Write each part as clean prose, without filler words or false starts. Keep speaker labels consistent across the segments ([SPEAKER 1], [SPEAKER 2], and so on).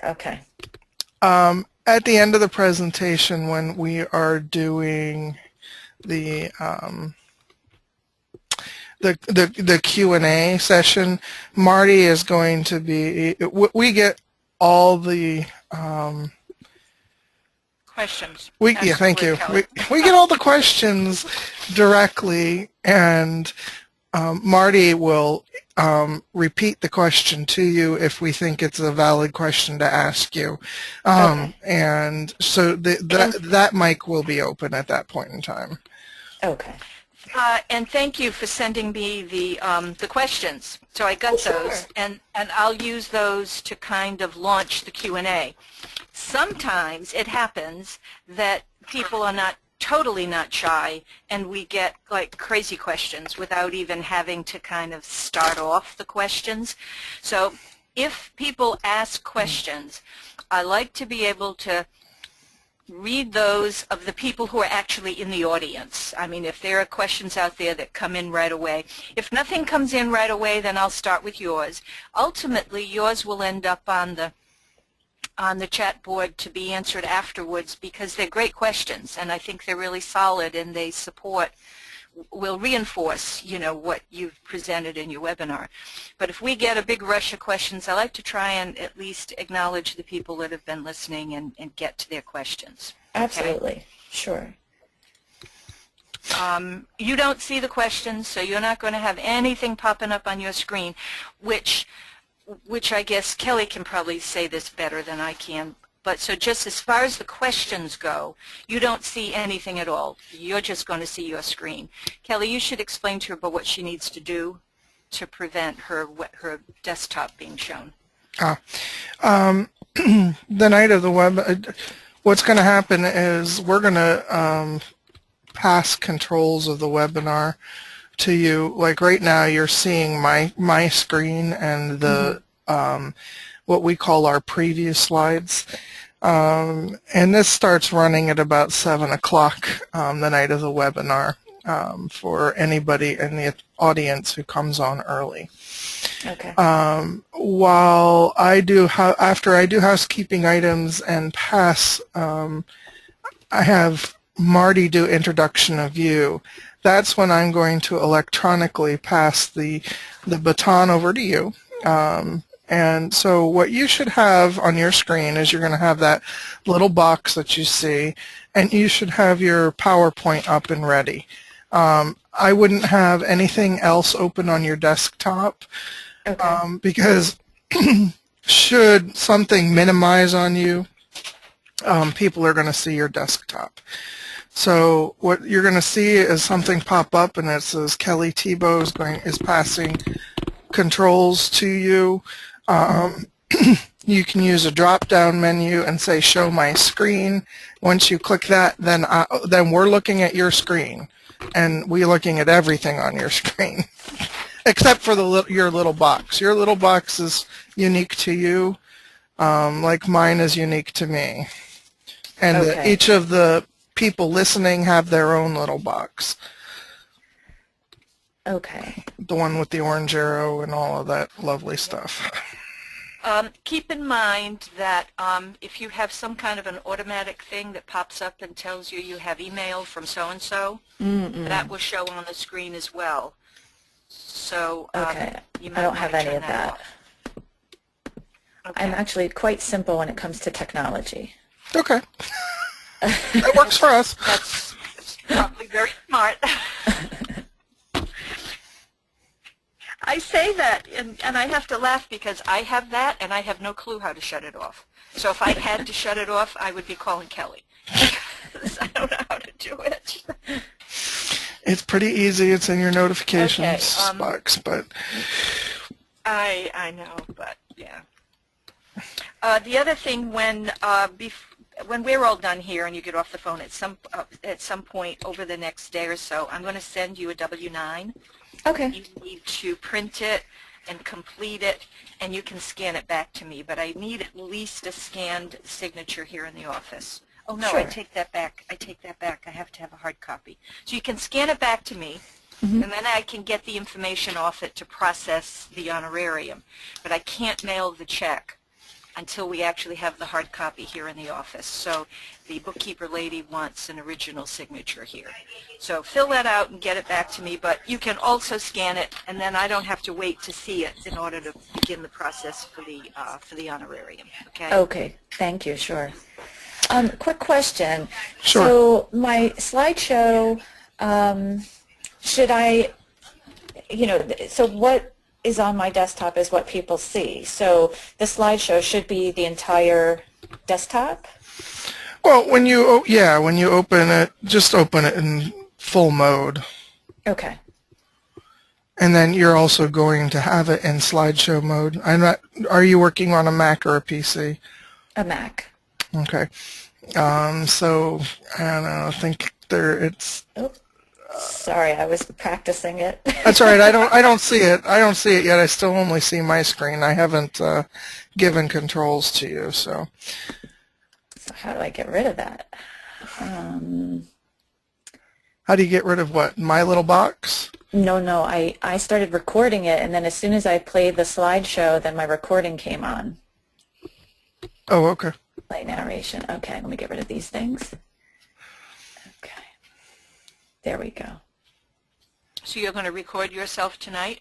[SPEAKER 1] Perfect. Okay.
[SPEAKER 2] At the end of the presentation, when we are doing the the Q&A session, Marty is going to be. We get all the
[SPEAKER 3] questions.
[SPEAKER 2] Yeah, thank you. We get all the questions directly, and Marty will repeat the question to you if we think it's a valid question to ask you.
[SPEAKER 1] Okay.
[SPEAKER 2] And so that mic will be open at that point in time.
[SPEAKER 1] Okay.
[SPEAKER 3] And thank you for sending me the questions. So I got those,
[SPEAKER 1] Sure.
[SPEAKER 3] and I'll use those to kind of launch the Q&A. Sometimes it happens that people are totally not shy, and we get like crazy questions without even having to kind of start off the questions. So if people ask questions, I like to be able to read those of the people who are actually in the audience. I mean, if there are questions out there that come in right away. If nothing comes in right away, then I'll start with yours. Ultimately, yours will end up on the chat board to be answered afterwards, because they're great questions, and I think they're really solid, and they will reinforce, what you've presented in your webinar. But if we get a big rush of questions, I like to try and at least acknowledge the people that have been listening and get to their questions. Okay?
[SPEAKER 1] Absolutely. Sure.
[SPEAKER 3] You don't see the questions, so you're not going to have anything popping up on your screen, which I guess Kelly can probably say this better than I can. But so just as far as the questions go, you don't see anything at all. You're just going to see your screen. Kelly, you should explain to her about what she needs to do to prevent her desktop being shown.
[SPEAKER 2] The night of the web, what's going to happen is we're going to pass controls of the webinar to you. Like right now, you're seeing my screen and the what we call our preview slides. And this starts running at about 7 o'clock the night of the webinar for anybody in the audience who comes on early.
[SPEAKER 1] Okay.
[SPEAKER 2] While after I do housekeeping items and pass, I have Marty do introduction of you. That's when I'm going to electronically pass the baton over to you. And so what you should have on your screen is you're going to have that little box that you see, and you should have your PowerPoint up and ready. I wouldn't have anything else open on your desktop, because should something minimize on you, people are going to see your desktop. So what you're going to see is something pop up, and it says Kelly Tebow is passing controls to you. You can use a drop-down menu and say "Show my screen." Once you click that, then we're looking at your screen, and we're looking at everything on your screen, except for your little box. Your little box is unique to you, like mine is unique to me, and each of the people listening have their own little box.
[SPEAKER 1] Okay.
[SPEAKER 2] The one with the orange arrow and all of that lovely stuff.
[SPEAKER 3] Keep in mind that if you have some kind of an automatic thing that pops up and tells you you have email from so-and-so, that will show on the screen as well. So you might
[SPEAKER 1] I don't have any of that.
[SPEAKER 3] Okay.
[SPEAKER 1] I'm actually quite simple when it comes to technology.
[SPEAKER 2] Okay. That works for us.
[SPEAKER 3] That's probably very smart. I say that, and I have to laugh because I have that, and I have no clue how to shut it off. So if I had to shut it off, I would be calling Kelly. Because I don't know how to do it.
[SPEAKER 2] It's pretty easy. It's in your notifications box, but
[SPEAKER 3] I know, but yeah. The other thing, when we're all done here and you get off the phone at some point over the next day or so, I'm going to send you a W-9.
[SPEAKER 1] Okay.
[SPEAKER 3] You need to print it and complete it, and you can scan it back to me. But I need at least a scanned signature here in the office. Oh, no,
[SPEAKER 1] Sure.
[SPEAKER 3] I take that back. I take that back. I have to have a hard copy. So you can scan it back to me, and then I can get the information off it to process the honorarium. But I can't mail the check until we actually have the hard copy here in the office. So the bookkeeper lady wants an original signature here. So fill that out and get it back to me, but you can also scan it, and then I don't have to wait to see it in order to begin the process for the honorarium. Okay?
[SPEAKER 1] Okay, thank you, sure. Quick question.
[SPEAKER 2] Sure.
[SPEAKER 1] So my slideshow, should I, so what is on my desktop is what people see. So the slideshow should be the entire desktop?
[SPEAKER 2] Well, when you open it, just open it in full mode.
[SPEAKER 1] Okay.
[SPEAKER 2] And then you're also going to have it in slideshow mode. Are you working on a Mac or a PC?
[SPEAKER 1] A Mac.
[SPEAKER 2] Okay. So I don't know, I think it's
[SPEAKER 1] Oh, sorry, I was practicing it.
[SPEAKER 2] That's all right. I don't see it. I don't see it yet. I still only see my screen. I haven't given controls to you, so.
[SPEAKER 1] So how do I get rid of that?
[SPEAKER 2] How do you get rid of what? My little box?
[SPEAKER 1] No, I started recording it, and then as soon as I played the slideshow, then my recording came on.
[SPEAKER 2] Oh, okay.
[SPEAKER 1] Play narration. Okay, let me get rid of these things. Okay. There we go.
[SPEAKER 3] So you're going to record yourself tonight?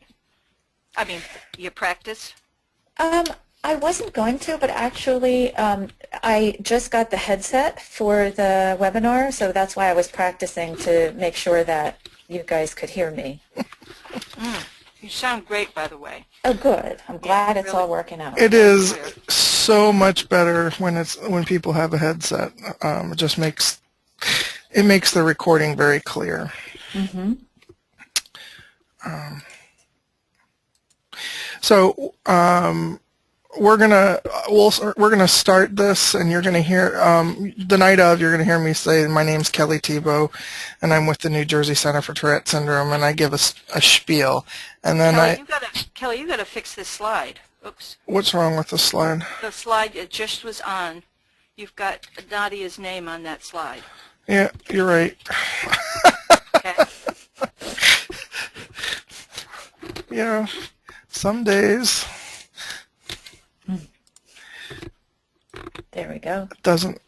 [SPEAKER 3] I mean, your practice?
[SPEAKER 1] I wasn't going to, but actually I just got the headset for the webinar, so that's why I was practicing to make sure that you guys could hear me.
[SPEAKER 3] You sound great, by the way.
[SPEAKER 1] Oh, good. I'm glad it's
[SPEAKER 3] really.
[SPEAKER 1] all working out.
[SPEAKER 2] It is so much better when people have a headset. It just makes the recording very clear.
[SPEAKER 1] Mm-hmm.
[SPEAKER 2] So we're gonna start this, and you're gonna hear the night of. You're gonna hear me say, "My name's Kelly Tebow, and I'm with the New Jersey Center for Tourette Syndrome," and I give a spiel, and then
[SPEAKER 3] Kelly, you gotta fix this slide. Oops.
[SPEAKER 2] What's wrong with the slide?
[SPEAKER 3] The slide it just was on. You've got Nadia's name on that slide.
[SPEAKER 2] Yeah, you're right.
[SPEAKER 3] Okay.
[SPEAKER 2] Yeah, some days
[SPEAKER 1] There we go.
[SPEAKER 2] it doesn't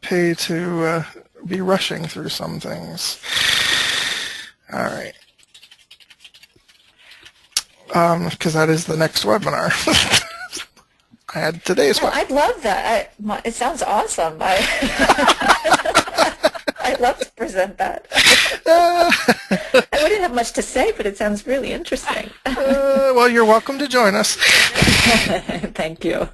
[SPEAKER 2] pay to be rushing through some things. All right. Because that is the next webinar. I had today's one.
[SPEAKER 1] I'd love that. It sounds awesome. I'd love to present that. I wouldn't have much to say, but it sounds really interesting.
[SPEAKER 2] Well, you're welcome to join us.
[SPEAKER 1] Thank you.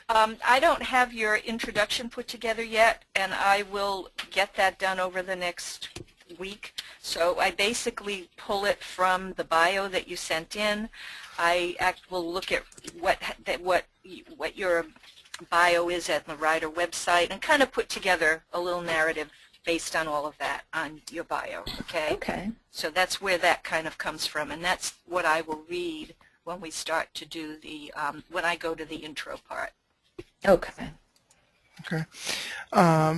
[SPEAKER 3] I don't have your introduction put together yet, and I will get that done over the next week. So I basically pull it from the bio that you sent in. I will look at what your bio is at the Rider website and kind of put together a little narrative based on all of that on your bio, okay?
[SPEAKER 1] Okay.
[SPEAKER 3] So that's where that kind of comes from, and that's what I will read when we start to do the, when I go to the intro part.
[SPEAKER 1] Okay.
[SPEAKER 2] Okay.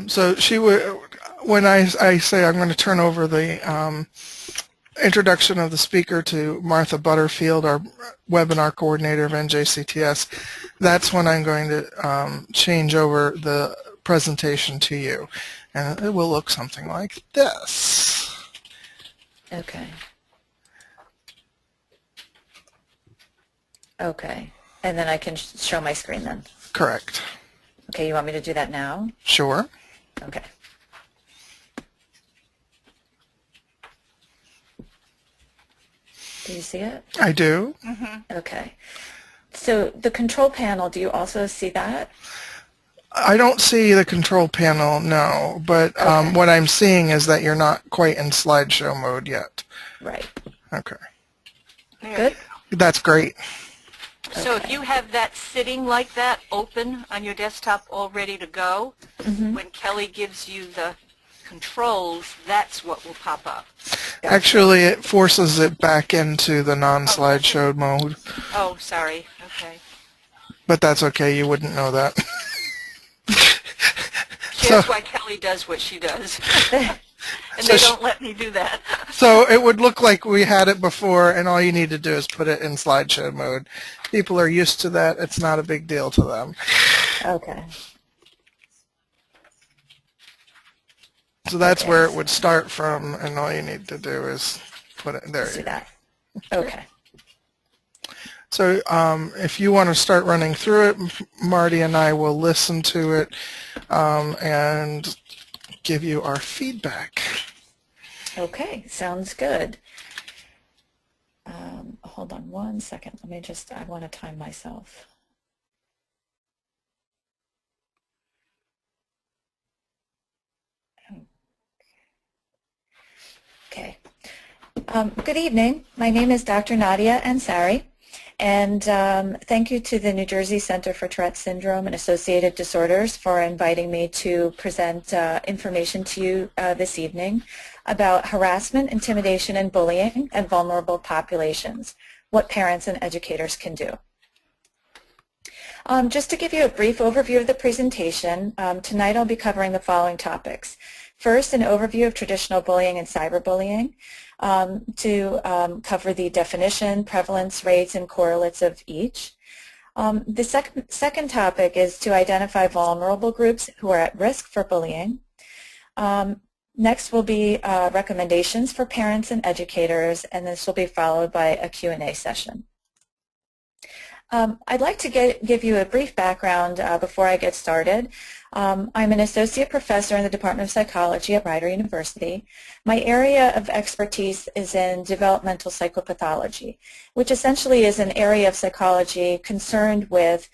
[SPEAKER 2] So when I say I'm going to turn over the introduction of the speaker to Martha Butterfield, our webinar coordinator of NJCTS, that's when I'm going to change over the presentation to you. And it will look something like this.
[SPEAKER 1] Okay. Okay. And then I can show my screen then.
[SPEAKER 2] Correct.
[SPEAKER 1] Okay, you want me to do that now?
[SPEAKER 2] Sure.
[SPEAKER 1] Okay. Do you see it?
[SPEAKER 2] I do.
[SPEAKER 3] Mm-hmm.
[SPEAKER 1] Okay. So the control panel, do you also see that?
[SPEAKER 2] I don't see the control panel, no, but
[SPEAKER 1] Okay.
[SPEAKER 2] what I'm seeing is that you're not quite in slideshow mode yet.
[SPEAKER 1] Right.
[SPEAKER 2] Okay.
[SPEAKER 1] Good?
[SPEAKER 2] That's great.
[SPEAKER 3] So if you have that sitting like that open on your desktop all ready to go, when Kelly gives you the controls, that's what will pop up.
[SPEAKER 2] Actually, it forces it back into the non-slideshow mode,
[SPEAKER 3] Oh, sorry. Okay.
[SPEAKER 2] but that's okay. You wouldn't know that.
[SPEAKER 3] That's why Kelly does what she does. And they don't let me do that.
[SPEAKER 2] So it would look like we had it before, and all you need to do is put it in slideshow mode. People are used to that. It's not a big deal to them.
[SPEAKER 1] Okay.
[SPEAKER 2] So that's where it would start from, and all you need to do is put it there.
[SPEAKER 1] Let's do that. Okay.
[SPEAKER 2] So if you want to start running through it, Marty and I will listen to it and give you our feedback.
[SPEAKER 1] Okay, sounds good. Hold on one second. Let me just, I want to time myself. Okay. Good evening. My name is Dr. Nadia Ansary, and thank you to the New Jersey Center for Tourette Syndrome and Associated Disorders for inviting me to present information to you this evening about harassment, intimidation, and bullying and vulnerable populations, what parents and educators can do. Just to give you a brief overview of the presentation, tonight I'll be covering the following topics. First, an overview of traditional bullying and cyberbullying, to cover the definition, prevalence rates, and correlates of each. The second topic is to identify vulnerable groups who are at risk for bullying. Next will be recommendations for parents and educators, and this will be followed by a Q&A session. I'd like to give you a brief background before I get started. I'm an associate professor in the Department of Psychology at Rider University. My area of expertise is in developmental psychopathology, which essentially is an area of psychology concerned with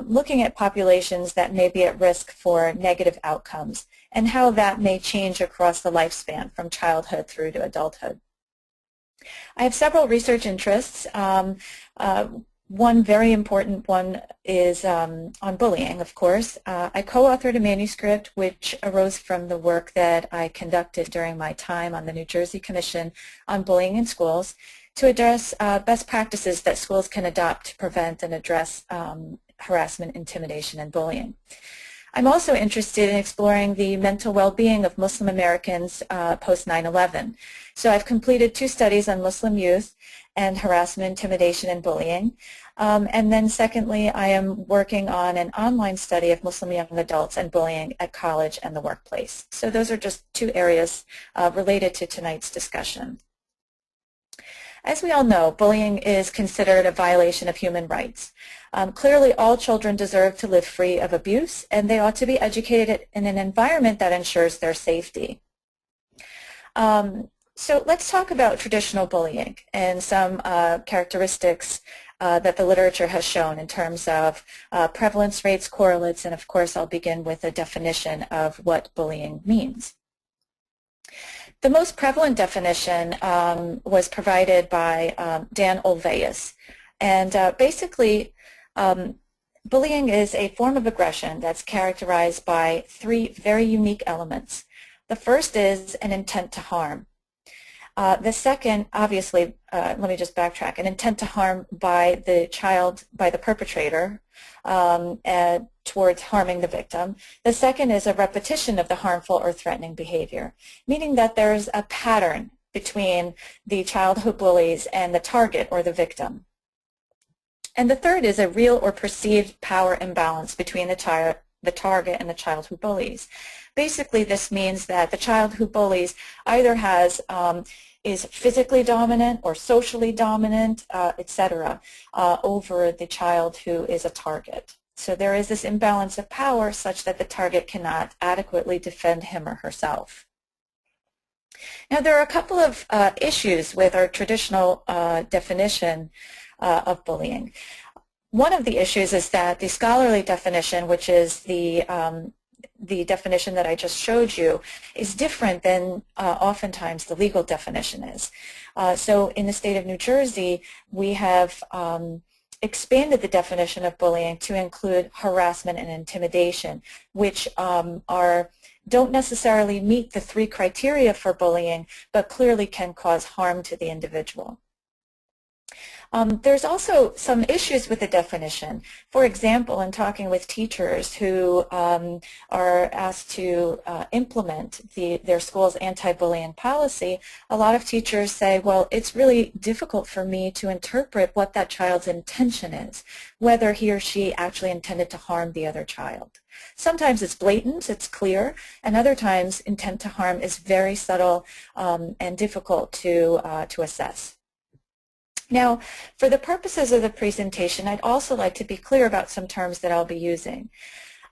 [SPEAKER 1] looking at populations that may be at risk for negative outcomes and how that may change across the lifespan from childhood through to adulthood. I have several research interests. One very important one is on bullying, of course. I co-authored a manuscript which arose from the work that I conducted during my time on the New Jersey Commission on Bullying in Schools to address best practices that schools can adopt to prevent and address harassment, intimidation, and bullying. I'm also interested in exploring the mental well-being of Muslim Americans post 9/11. So I've completed 2 studies on Muslim youth and harassment, intimidation, and bullying. And then secondly, I am working on an online study of Muslim young adults and bullying at college and the workplace. So those are just 2 areas related to tonight's discussion. As we all know, bullying is considered a violation of human rights. Clearly, all children deserve to live free of abuse, and they ought to be educated in an environment that ensures their safety. So let's talk about traditional bullying and some characteristics that the literature has shown in terms of prevalence rates, correlates, and of course I'll begin with a definition of what bullying means. The most prevalent definition was provided by Dan Olveus, and basically bullying is a form of aggression that's characterized by 3 very unique elements. The first is an intent to harm. The second, obviously, let me just backtrack, an intent to harm by the child, by the perpetrator, towards harming the victim. The second is a repetition of the harmful or threatening behavior, meaning that there's a pattern between the child who bullies and the target or the victim. And the third is a real or perceived power imbalance between the target and the child who bullies. Basically, this means that the child who bullies either is physically dominant or socially dominant, etc., over the child who is a target. So there is this imbalance of power such that the target cannot adequately defend him or herself. Now, there are a couple of issues with our traditional definition of bullying. One of the issues is that the scholarly definition, which is the definition that I just showed you, is different than oftentimes the legal definition is. So in the state of New Jersey, we have expanded the definition of bullying to include harassment and intimidation, which don't necessarily meet the 3 criteria for bullying, but clearly can cause harm to the individual. There's also some issues with the definition. For example, in talking with teachers who are asked to implement their school's anti-bullying policy, a lot of teachers say, well, it's really difficult for me to interpret what that child's intention is, whether he or she actually intended to harm the other child. Sometimes it's blatant, it's clear, and other times intent to harm is very subtle and difficult to assess. Now, for the purposes of the presentation, I'd also like to be clear about some terms that I'll be using.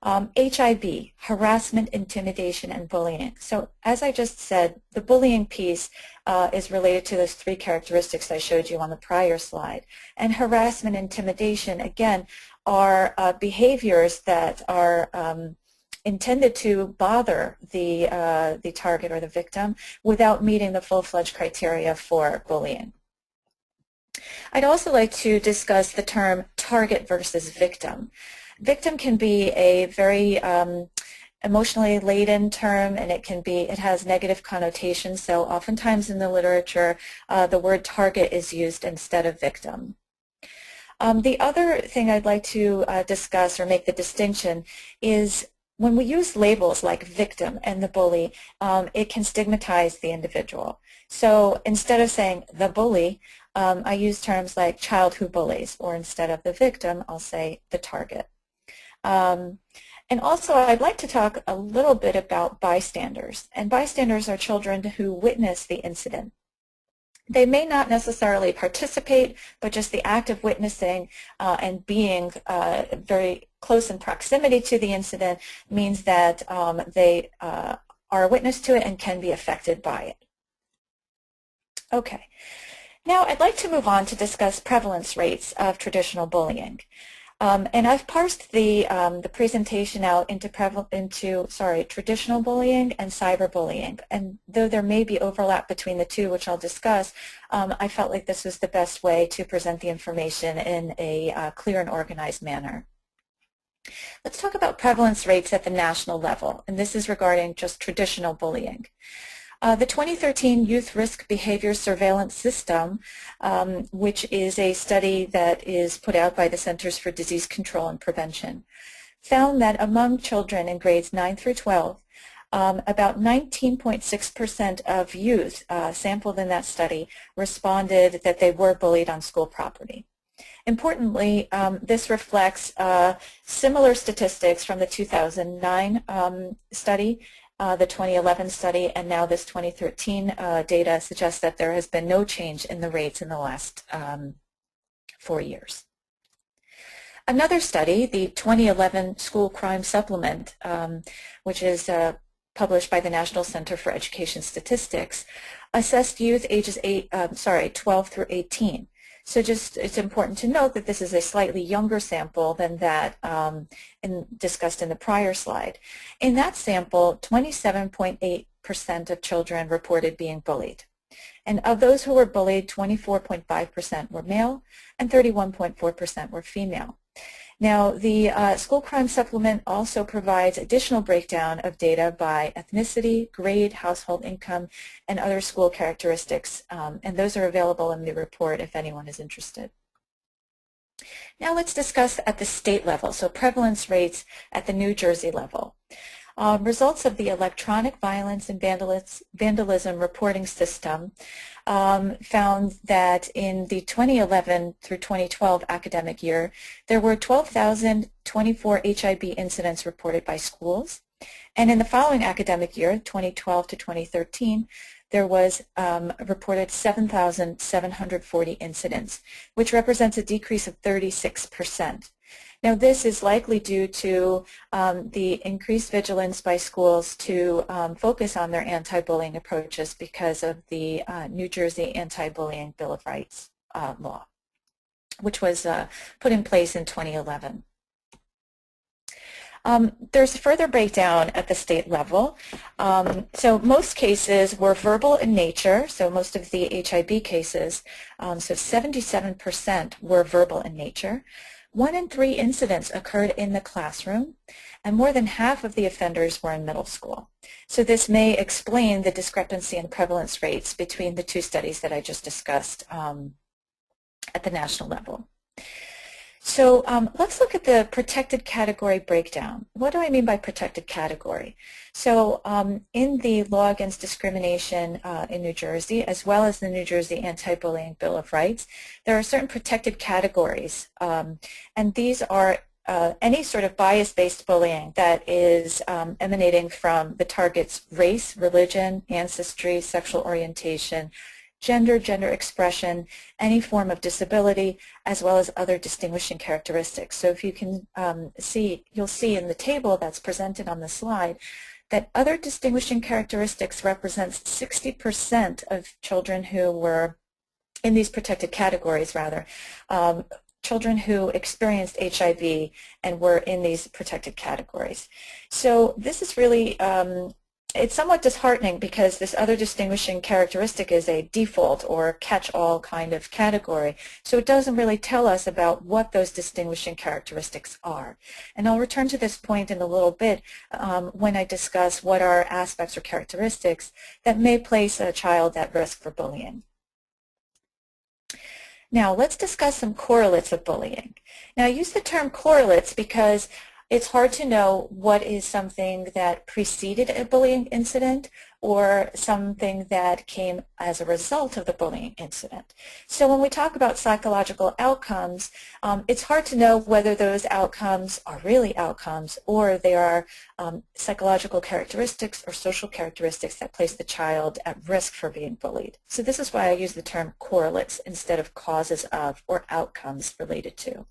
[SPEAKER 1] HIB, harassment, intimidation, and bullying. So as I just said, the bullying piece is related to those three characteristics I showed you on the prior slide. And harassment, intimidation, again, are behaviors that are intended to bother the target or the victim without meeting the full-fledged criteria for bullying. I'd also like to discuss the term target versus victim. Victim can be a very emotionally laden term, and it has negative connotations. So oftentimes in the literature, the word target is used instead of victim. The other thing I'd like to discuss or make the distinction is when we use labels like victim and the bully, it can stigmatize the individual. So instead of saying the bully, I use terms like child who bullies, or instead of the victim, I'll say the target. And also, I'd like to talk a little bit about bystanders. And bystanders are children who witness the incident. They may not necessarily participate, but just the act of witnessing and being very close in proximity to the incident means that they are a witness to it and can be affected by it. Okay. Now, I'd like to move on to discuss prevalence rates of traditional bullying. And I've parsed the presentation out into traditional bullying and cyberbullying. And though there may be overlap between the two, which I'll discuss, I felt like this was the best way to present the information in a clear and organized manner. Let's talk about prevalence rates at the national level, and this is regarding just traditional bullying. The 2013 Youth Risk Behavior Surveillance System, which is a study that is put out by the Centers for Disease Control and Prevention, found that among children in grades 9 through 12, about 19.6% of youth sampled in that study responded that they were bullied on school property. Importantly, this reflects similar statistics from the 2009 study, the 2011 study, and now this 2013 data suggests that there has been no change in the rates in the last 4 years. Another study, the 2011 School Crime Supplement, which is published by the National Center for Education Statistics, assessed youth ages 12 through 18. So it's important to note that this is a slightly younger sample than that discussed in the prior slide. In that sample, 27.8% of children reported being bullied. And of those who were bullied, 24.5% were male and 31.4% were female. Now, the School Crime Supplement also provides additional breakdown of data by ethnicity, grade, household income, and other school characteristics, and those are available in the report if anyone is interested. Now let's discuss at the state level, so prevalence rates at the New Jersey level. Results of the Electronic Violence and Vandalism Reporting System found that in the 2011 through 2012 academic year, there were 12,024 HIB incidents reported by schools. And in the following academic year, 2012 to 2013, there was reported 7,740 incidents, which represents a decrease of 36%. Now, this is likely due to the increased vigilance by schools to focus on their anti-bullying approaches because of the New Jersey Anti-Bullying Bill of Rights law, which was put in place in 2011. There's further breakdown at the state level. So most cases were verbal in nature, so most of the HIB cases, so 77% were verbal in nature. 1 in 3 incidents occurred in the classroom, and more than half of the offenders were in middle school. So this may explain the discrepancy in prevalence rates between the two studies that I just discussed at the national level. So let's look at the protected category breakdown. What do I mean by protected category? So in the Law Against Discrimination in New Jersey, as well as the New Jersey Anti-Bullying Bill of Rights, there are certain protected categories, and these are any sort of bias-based bullying that is emanating from the target's race, religion, ancestry, sexual orientation, gender expression, any form of disability, as well as other distinguishing characteristics. So if you can you'll see in the table that's presented on the slide that other distinguishing characteristics represents 60% of children who were in these protected categories, rather, children who experienced HIV and were in these protected categories. So this is really it's somewhat disheartening because this other distinguishing characteristic is a default or catch-all kind of category. So it doesn't really tell us about what those distinguishing characteristics are. And I'll return to this point in a little bit when I discuss what are aspects or characteristics that may place a child at risk for bullying. Now let's discuss some correlates of bullying. Now I use the term correlates because it's hard to know what is something that preceded a bullying incident or something that came as a result of the bullying incident. So when we talk about psychological outcomes, it's hard to know whether those outcomes are really outcomes or they are psychological characteristics or social characteristics that place the child at risk for being bullied. So this is why I use the term correlates instead of causes of or outcomes related to.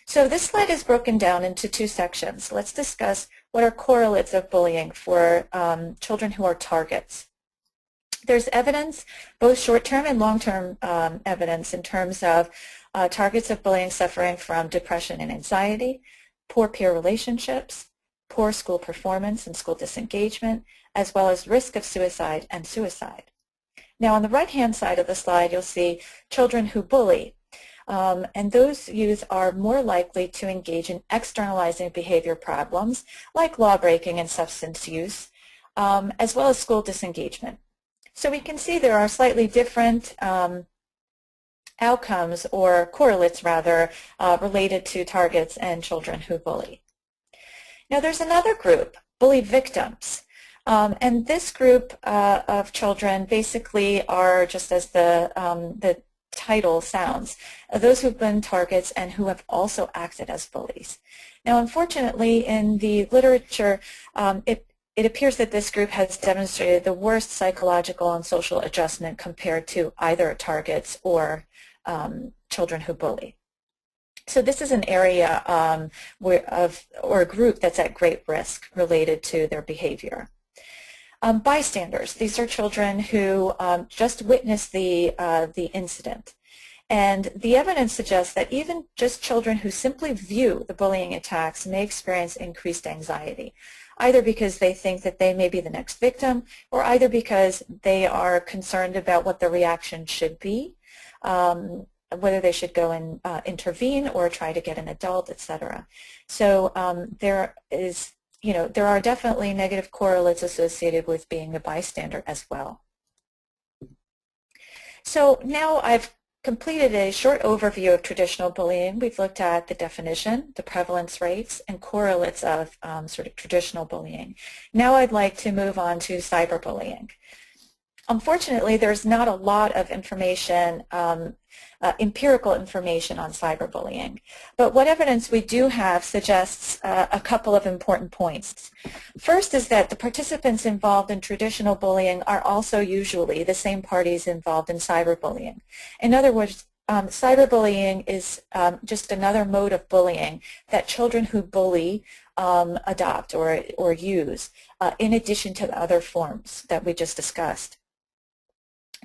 [SPEAKER 1] So this slide is broken down into two sections. Let's discuss what are correlates of bullying for children who are targets. There's evidence, both short-term and long-term evidence in terms of targets of bullying suffering from depression and anxiety, poor peer relationships, poor school performance and school disengagement, as well as risk of suicide and suicide. Now on the right-hand side of the slide you'll see children who bully. And those youth are more likely to engage in externalizing behavior problems like law breaking and substance use, as well as school disengagement. So we can see there are slightly different outcomes or correlates rather related to targets and children who bully. Now there's another group, bully victims. And this group of children basically are, just as the title sounds, those who've been targets and who have also acted as bullies. Now unfortunately in the literature it appears that this group has demonstrated the worst psychological and social adjustment compared to either targets or children who bully. So this is an area or a group that's at great risk related to their behavior. Bystanders, these are children who just witnessed the incident. And the evidence suggests that even just children who simply view the bullying attacks may experience increased anxiety, either because they think that they may be the next victim or either because they are concerned about what the reaction should be, whether they should go and intervene or try to get an adult, etc. So there are definitely negative correlates associated with being a bystander as well. So now I've completed a short overview of traditional bullying. We've looked at the definition, the prevalence rates, and correlates of sort of traditional bullying. Now I'd like to move on to cyberbullying. Unfortunately, there's not a lot of information, empirical information on cyberbullying. But what evidence we do have suggests a couple of important points. First is that the participants involved in traditional bullying are also usually the same parties involved in cyberbullying. In other words, cyberbullying is just another mode of bullying that children who bully adopt or use in addition to the other forms that we just discussed.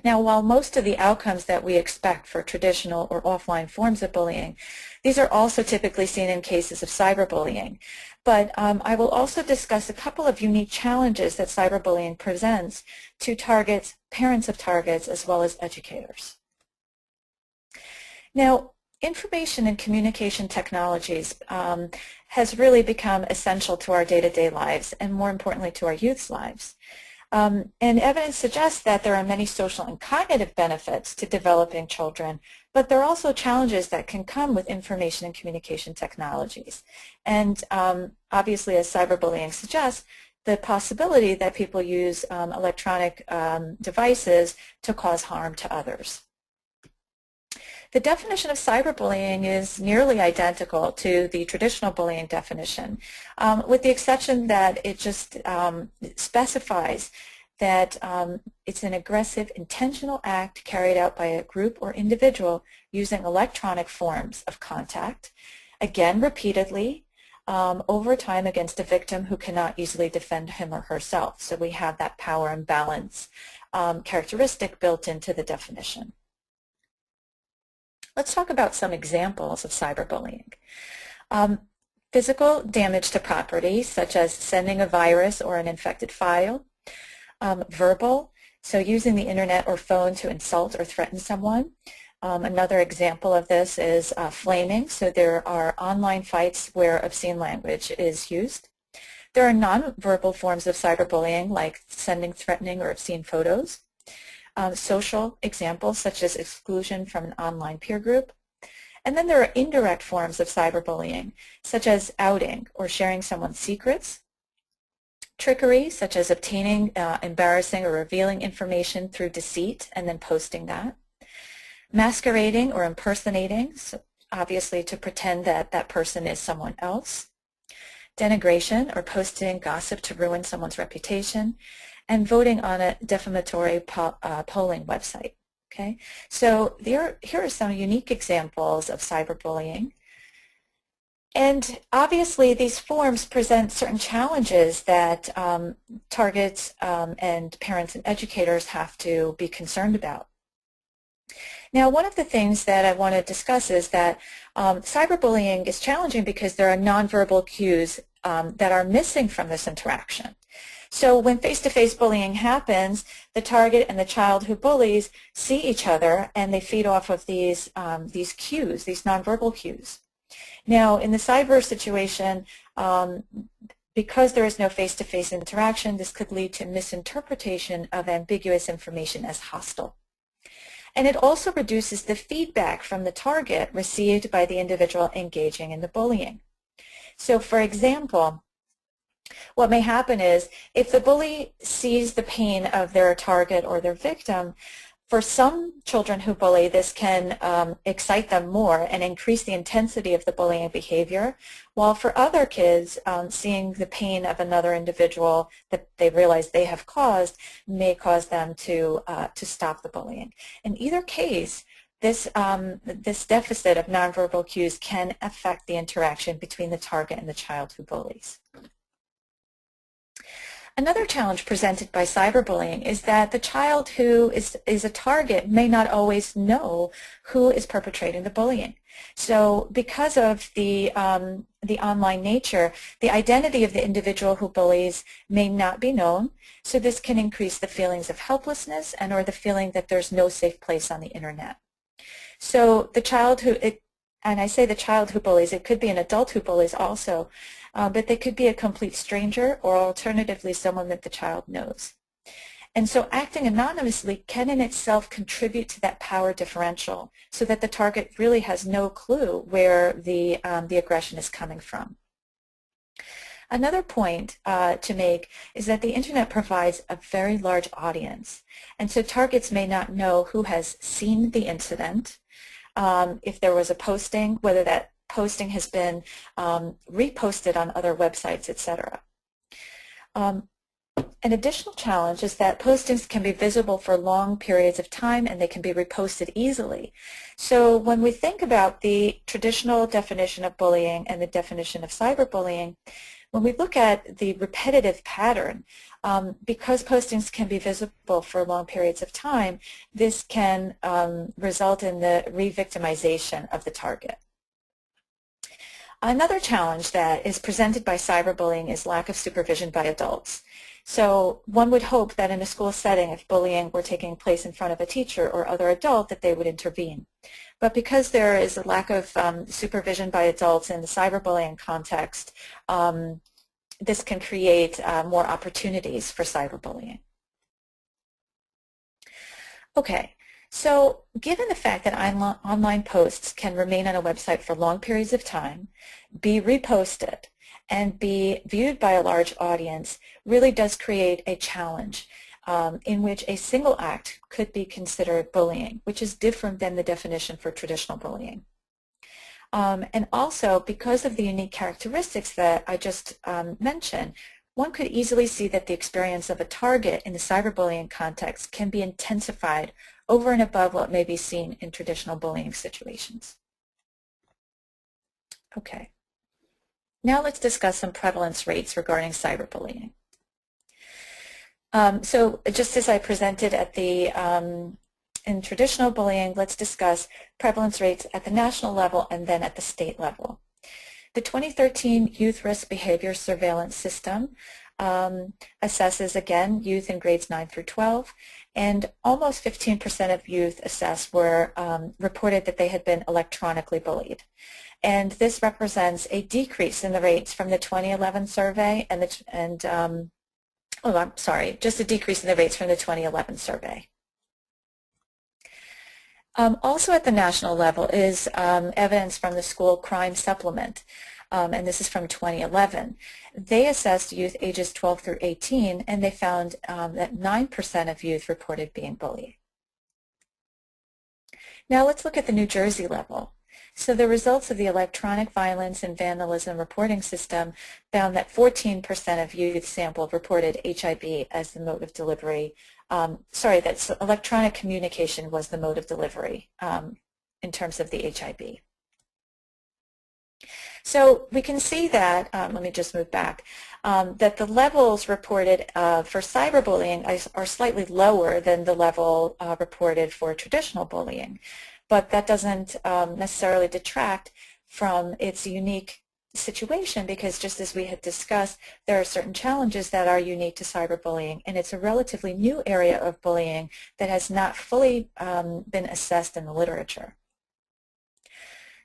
[SPEAKER 1] Now, while most of the outcomes that we expect for traditional or offline forms of bullying, these are also typically seen in cases of cyberbullying. But I will also discuss a couple of unique challenges that cyberbullying presents to targets, parents of targets, as well as educators. Now, information and communication technologies has really become essential to our day-to-day lives and more importantly to our youth's lives. And evidence suggests that there are many social and cognitive benefits to developing children, but there are also challenges that can come with information and communication technologies. And obviously, as cyberbullying suggests, the possibility that people use electronic devices to cause harm to others. The definition of cyberbullying is nearly identical to the traditional bullying definition, with the exception that it just specifies that it's an aggressive, intentional act carried out by a group or individual using electronic forms of contact, again repeatedly, over time against a victim who cannot easily defend him or herself. So we have that power imbalance characteristic built into the definition. Let's talk about some examples of cyberbullying. Physical damage to property, such as sending a virus or an infected file. Verbal, so using the internet or phone to insult or threaten someone. Another example of this is flaming, so there are online fights where obscene language is used. There are nonverbal forms of cyberbullying, like sending threatening or obscene photos. Social examples such as exclusion from an online peer group. And then there are indirect forms of cyberbullying, such as outing or sharing someone's secrets. Trickery, such as obtaining embarrassing or revealing information through deceit and then posting that. Masquerading or impersonating, so obviously to pretend that that person is someone else. Denigration or posting gossip to ruin someone's reputation. And voting on a defamatory polling website. Okay, so here are some unique examples of cyberbullying. And obviously these forms present certain challenges that targets and parents and educators have to be concerned about. Now, one of the things that I want to discuss is that cyberbullying is challenging because there are nonverbal cues that are missing from this interaction. So when face-to-face bullying happens, the target and the child who bullies see each other and they feed off of these cues, these nonverbal cues. Now, in the cyber situation, because there is no face-to-face interaction, this could lead to misinterpretation of ambiguous information as hostile. And it also reduces the feedback from the target received by the individual engaging in the bullying. So, for example, what may happen is if the bully sees the pain of their target or their victim, for some children who bully, this can excite them more and increase the intensity of the bullying behavior, while for other kids, seeing the pain of another individual that they realize they have caused may cause them to stop the bullying. In either case, this deficit of nonverbal cues can affect the interaction between the target and the child who bullies. Another challenge presented by cyberbullying is that the child who is a target may not always know who is perpetrating the bullying. So because of the online nature, the identity of the individual who bullies may not be known, so this can increase the feelings of helplessness and or the feeling that there's no safe place on the internet. So the child who, and I say the child who bullies, it could be an adult who bullies also, but they could be a complete stranger or alternatively someone that the child knows. And so acting anonymously can in itself contribute to that power differential so that the target really has no clue where the aggression is coming from. Another point to make is that the internet provides a very large audience, and so targets may not know who has seen the incident, if there was a posting, whether that posting has been reposted on other websites, etc. An additional challenge is that postings can be visible for long periods of time and they can be reposted easily. So when we think about the traditional definition of bullying and the definition of cyberbullying, when we look at the repetitive pattern, because postings can be visible for long periods of time, this can result in the re-victimization of the target. Another challenge that is presented by cyberbullying is lack of supervision by adults. So one would hope that in a school setting, if bullying were taking place in front of a teacher or other adult, that they would intervene. But because there is a lack of supervision by adults in the cyberbullying context, this can create more opportunities for cyberbullying. Okay, so given the fact that online posts can remain on a website for long periods of time, be reposted, and be viewed by a large audience really does create a challenge in which a single act could be considered bullying, which is different than the definition for traditional bullying. And also, because of the unique characteristics that I just mentioned, one could easily see that the experience of a target in the cyberbullying context can be intensified over and above what may be seen in traditional bullying situations. Okay. Now let's discuss some prevalence rates regarding cyberbullying. So just as I presented at the in traditional bullying, let's discuss prevalence rates at the national level and then at the state level. The 2013 Youth Risk Behavior Surveillance System assesses, again, youth in grades 9 through 12, and almost 15% of youth assessed were reported that they had been electronically bullied. And this represents a decrease in the rates from the 2011 survey just a decrease in the rates from the 2011 survey. Also at the national level is evidence from the School Crime Supplement, and this is from 2011. They assessed youth ages 12 through 18, and they found that 9% of youth reported being bullied. Now let's look at the New Jersey level. So the results of the Electronic Violence and Vandalism Reporting System found that 14% of youth sampled reported HIB as the mode of delivery. That electronic communication was the mode of delivery in terms of the HIB. So we can see that, let me just move back, that the levels reported for cyberbullying are slightly lower than the level reported for traditional bullying. But that doesn't necessarily detract from its unique situation, because just as we had discussed, there are certain challenges that are unique to cyberbullying, and it's a relatively new area of bullying that has not fully been assessed in the literature.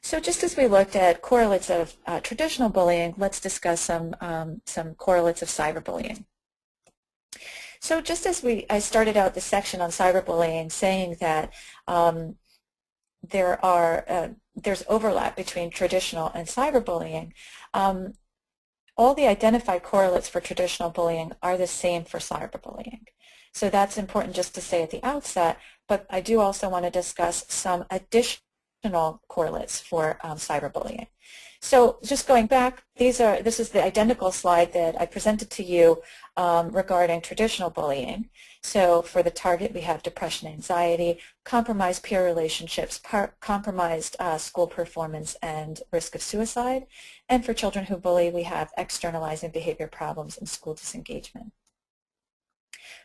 [SPEAKER 1] So just as we looked at correlates of traditional bullying, let's discuss some correlates of cyberbullying. So just as I started out the section on cyberbullying saying that there's overlap between traditional and cyberbullying. All the identified correlates for traditional bullying are the same for cyberbullying. So that's important just to say at the outset, but I do also want to discuss some additional correlates for cyberbullying. So just going back, this is the identical slide that I presented to you regarding traditional bullying. So for the target, we have depression, anxiety, compromised peer relationships, compromised school performance, and risk of suicide. And for children who bully, we have externalizing behavior problems and school disengagement.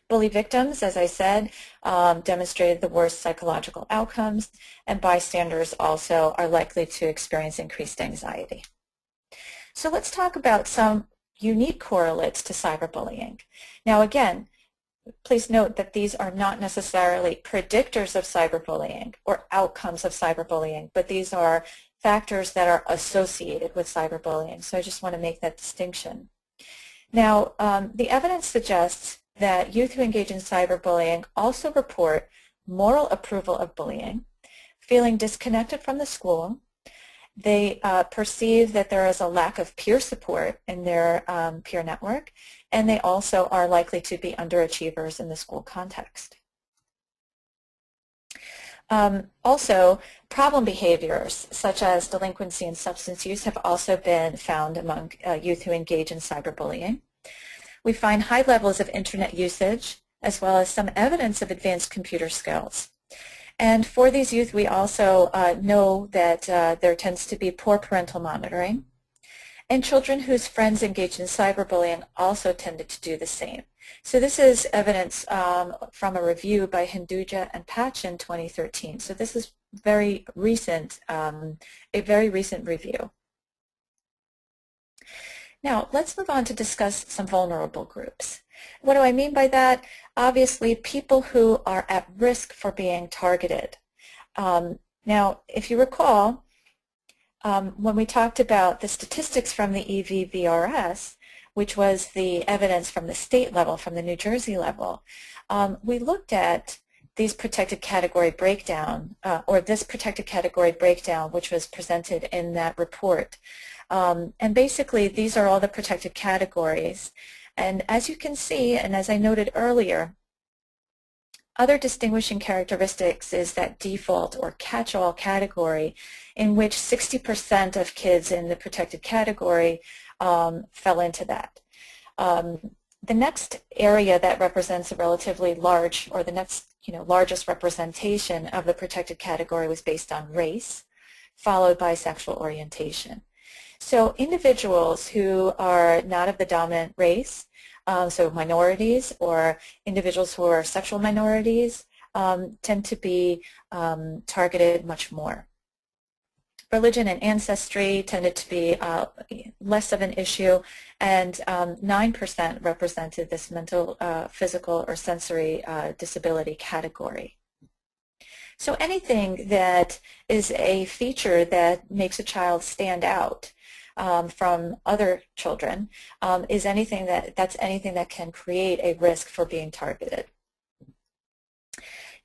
[SPEAKER 1] Bully victims, as I said, demonstrated the worst psychological outcomes, and bystanders also are likely to experience increased anxiety. So let's talk about some unique correlates to cyberbullying. Now again, please note that these are not necessarily predictors of cyberbullying or outcomes of cyberbullying, but these are factors that are associated with cyberbullying. So I just want to make that distinction. Now, the evidence suggests that youth who engage in cyberbullying also report moral approval of bullying, feeling disconnected from the school. They perceive that there is a lack of peer support in their peer network, and they also are likely to be underachievers in the school context. Also, problem behaviors such as delinquency and substance use have also been found among youth who engage in cyberbullying. We find high levels of internet usage, as well as some evidence of advanced computer skills. And for these youth, we also know that there tends to be poor parental monitoring. And children whose friends engaged in cyberbullying also tended to do the same. So this is evidence from a review by Hinduja and Patch in 2013. So this is very recent, a very recent review. Now, let's move on to discuss some vulnerable groups. What do I mean by that? Obviously, people who are at risk for being targeted. Now, if you recall, when we talked about the statistics from the EVVRS, which was the evidence from the state level, from the New Jersey level, we looked at these protected category breakdown, or this protected category breakdown, which was presented in that report. And basically, these are all the protected categories. And as you can see, and as I noted earlier, other distinguishing characteristics is that default or catch-all category in which 60% of kids in the protected category fell into that. The next area that represents a relatively large, or the next largest representation of the protected category was based on race, followed by sexual orientation. So individuals who are not of the dominant race, so minorities or individuals who are sexual minorities, tend to be targeted much more. Religion and ancestry tended to be less of an issue, and 9% represented this mental, physical, or sensory disability category. So anything that is a feature that makes a child stand out from other children is anything that can create a risk for being targeted.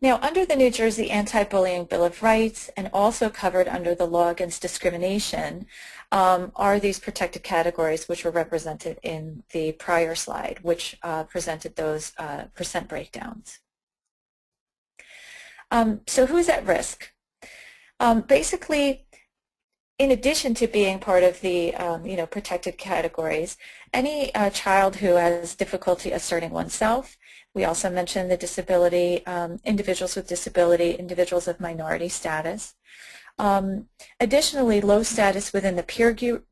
[SPEAKER 1] Now, under the New Jersey Anti-Bullying Bill of Rights, and also covered under the law against discrimination, are these protected categories which were represented in the prior slide, which presented those percent breakdowns. So who's at risk? Basically, in addition to being part of the protected categories, any child who has difficulty asserting oneself. We also mentioned the disability, individuals with disability, individuals of minority status. Additionally, low status within the peer group,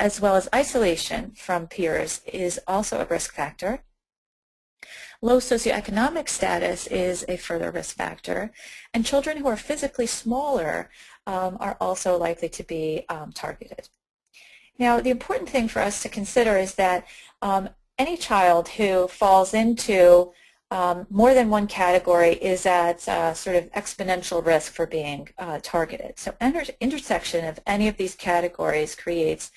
[SPEAKER 1] as well as isolation from peers, is also a risk factor. Low socioeconomic status is a further risk factor, and children who are physically smaller are also likely to be targeted. Now, the important thing for us to consider is that any child who falls into more than one category is at sort of exponential risk for being targeted. So intersection of any of these categories creates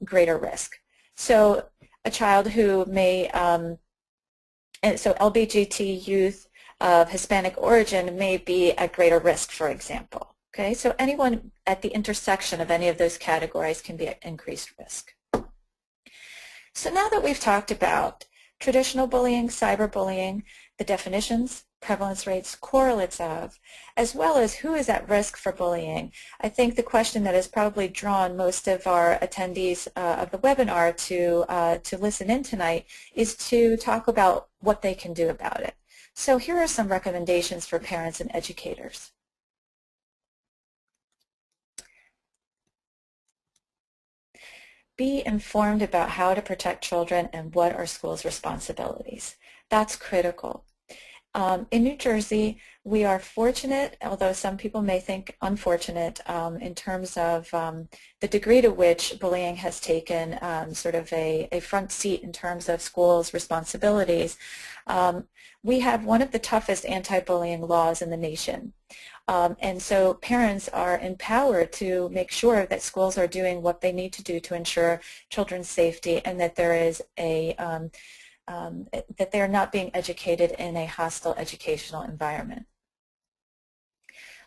[SPEAKER 1] greater risk. So a child who may, so LGBTQ youth of Hispanic origin may be at greater risk, for example. Okay, so anyone at the intersection of any of those categories can be at increased risk. So now that we've talked about traditional bullying, cyberbullying, the definitions, prevalence rates, correlates of, as well as who is at risk for bullying, I think the question that has probably drawn most of our attendees of the webinar to listen in tonight is to talk about what they can do about it. So here are some recommendations for parents and educators. Be informed about how to protect children and what are schools' responsibilities. That's critical. In New Jersey, we are fortunate, although some people may think unfortunate, in terms of the degree to which bullying has taken sort of a front seat in terms of schools' responsibilities. We have one of the toughest anti-bullying laws in the nation. And so parents are empowered to make sure that schools are doing what they need to do to ensure children's safety, and that there is a that they are not being educated in a hostile educational environment.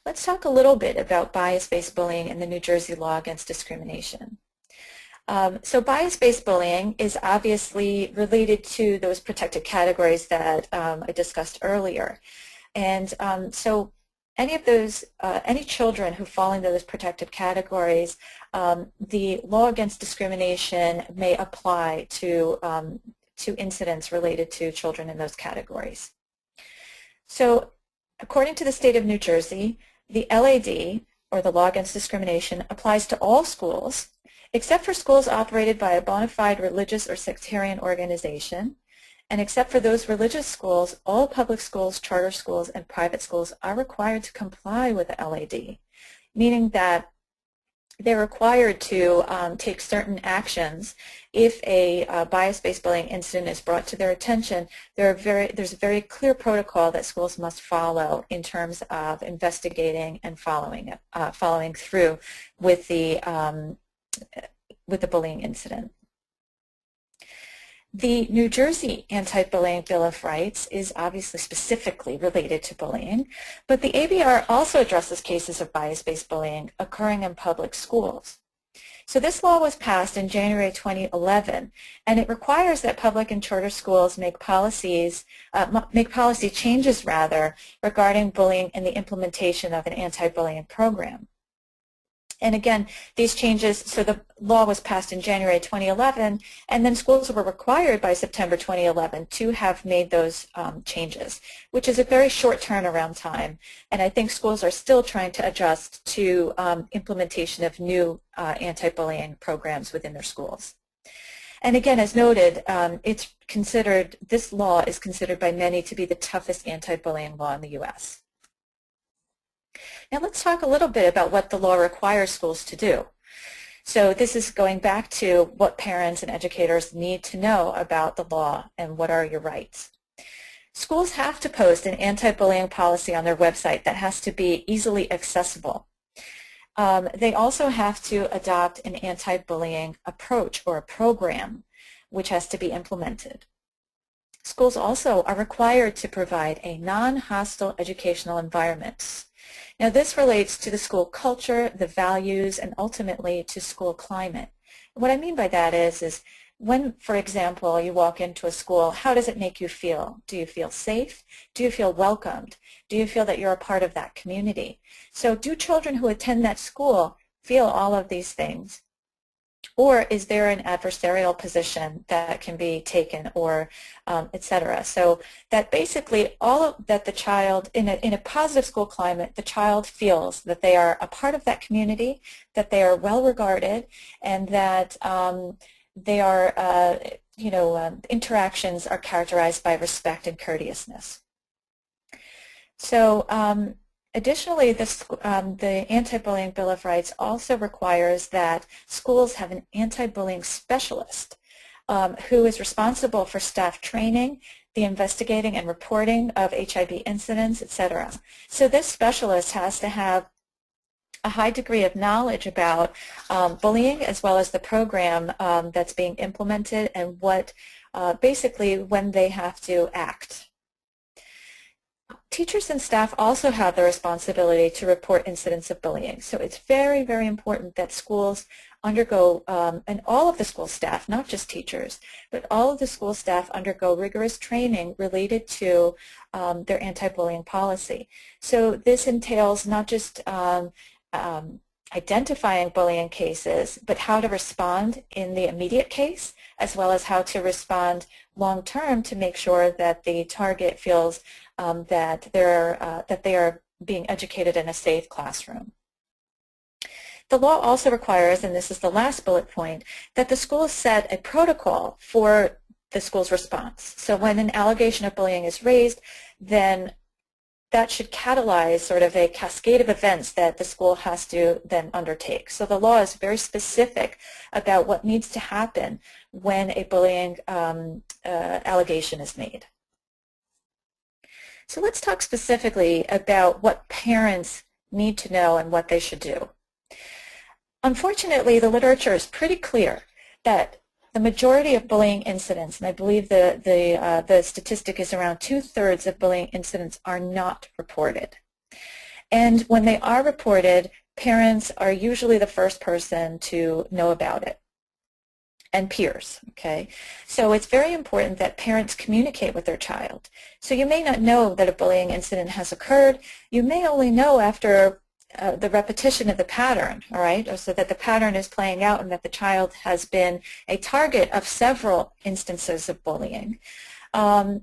[SPEAKER 1] Let's talk a little bit about bias-based bullying and the New Jersey law against discrimination. So bias-based bullying is obviously related to those protected categories that I discussed earlier. And so any of those, any children who fall into those protected categories, the law against discrimination may apply to incidents related to children in those categories. So according to the state of New Jersey, the LAD, or the law against discrimination, applies to all schools except for schools operated by a bona fide religious or sectarian organization. And except for those religious schools, all public schools, charter schools, and private schools are required to comply with the LAD, meaning that they're required to take certain actions. If a bias-based bullying incident is brought to their attention, there's a very clear protocol that schools must follow in terms of investigating and following through with the bullying incident. The New Jersey Anti-Bullying Bill of Rights is obviously specifically related to bullying, but the ABR also addresses cases of bias-based bullying occurring in public schools. So this law was passed in January 2011, and it requires that public and charter schools make policy changes regarding bullying and the implementation of an anti-bullying program. And again, these changes, so the law was passed in January 2011, and then schools were required by September 2011 to have made those changes, which is a very short turnaround time. And I think schools are still trying to adjust to implementation of new anti-bullying programs within their schools. And again, as noted, this law is considered by many to be the toughest anti-bullying law in the U.S. Now let's talk a little bit about what the law requires schools to do. So this is going back to what parents and educators need to know about the law and what are your rights. Schools have to post an anti-bullying policy on their website that has to be easily accessible. They also have to adopt an anti-bullying approach or a program which has to be implemented. Schools also are required to provide a non-hostile educational environment. Now this relates to the school culture, the values, and ultimately to school climate. What I mean by that is when, for example, you walk into a school, how does it make you feel? Do you feel safe? Do you feel welcomed? Do you feel that you're a part of that community? So do children who attend that school feel all of these things? Or is there an adversarial position that can be taken, or et cetera? So that basically that the child, in a positive school climate, the child feels that they are a part of that community, that they are well regarded, and that they are, interactions are characterized by respect and courteousness. So additionally, the Anti-Bullying Bill of Rights also requires that schools have an anti-bullying specialist who is responsible for staff training, the investigating and reporting of HIV incidents, etc. So this specialist has to have a high degree of knowledge about bullying as well as the program that's being implemented and what basically when they have to act. Teachers and staff also have the responsibility to report incidents of bullying. So it's very, very important that schools undergo, and all of the school staff, not just teachers, but all of the school staff undergo rigorous training related to their anti-bullying policy. So this entails not just identifying bullying cases, but how to respond in the immediate case, as well as how to respond long-term to make sure that the target feels that they are being educated in a safe classroom. The law also requires, and this is the last bullet point, that the schools set a protocol for the school's response. So when an allegation of bullying is raised, then that should catalyze sort of a cascade of events that the school has to then undertake. So the law is very specific about what needs to happen when a bullying allegation is made. So let's talk specifically about what parents need to know and what they should do. Unfortunately, the literature is pretty clear that the majority of bullying incidents, and I believe the statistic is around 2/3 of bullying incidents, are not reported. And when they are reported, parents are usually the first person to know about it, and peers, okay? So it's very important that parents communicate with their child. So you may not know that a bullying incident has occurred. You may only know after the repetition of the pattern, all right, or so that the pattern is playing out and that the child has been a target of several instances of bullying. And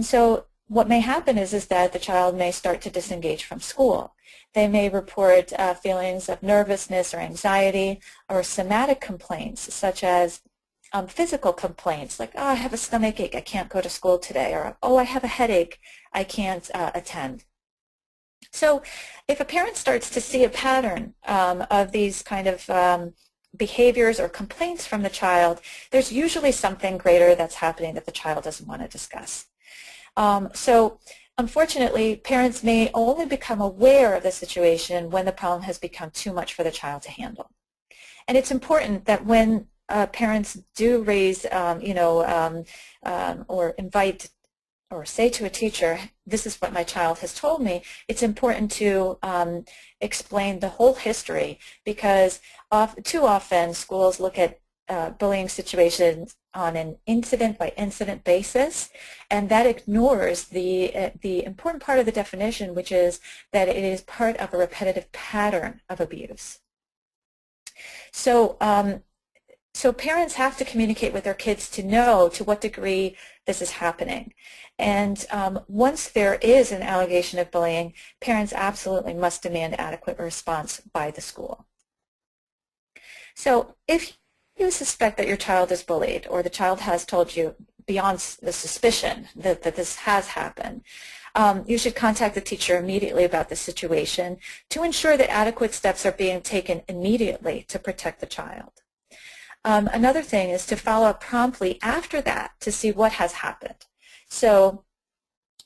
[SPEAKER 1] so what may happen is that the child may start to disengage from school. They may report feelings of nervousness or anxiety or somatic complaints such as physical complaints like, oh, I have a stomach ache, I can't go to school today, or oh, I have a headache, I can't attend. So if a parent starts to see a pattern of these kind of behaviors or complaints from the child, there's usually something greater that's happening that the child doesn't want to discuss. So unfortunately, parents may only become aware of the situation when the problem has become too much for the child to handle. And it's important that when parents do raise, or invite or say to a teacher, this is what my child has told me, it's important to explain the whole history, because too often schools look at bullying situations on an incident-by-incident basis, and that ignores the important part of the definition, which is that it is part of a repetitive pattern of abuse. So, so parents have to communicate with their kids to know to what degree this is happening. And once there is an allegation of bullying, parents absolutely must demand adequate response by the school. So if you suspect that your child is bullied, or the child has told you beyond the suspicion that this has happened, you should contact the teacher immediately about the situation to ensure that adequate steps are being taken immediately to protect the child. Another thing is to follow up promptly after that to see what has happened. So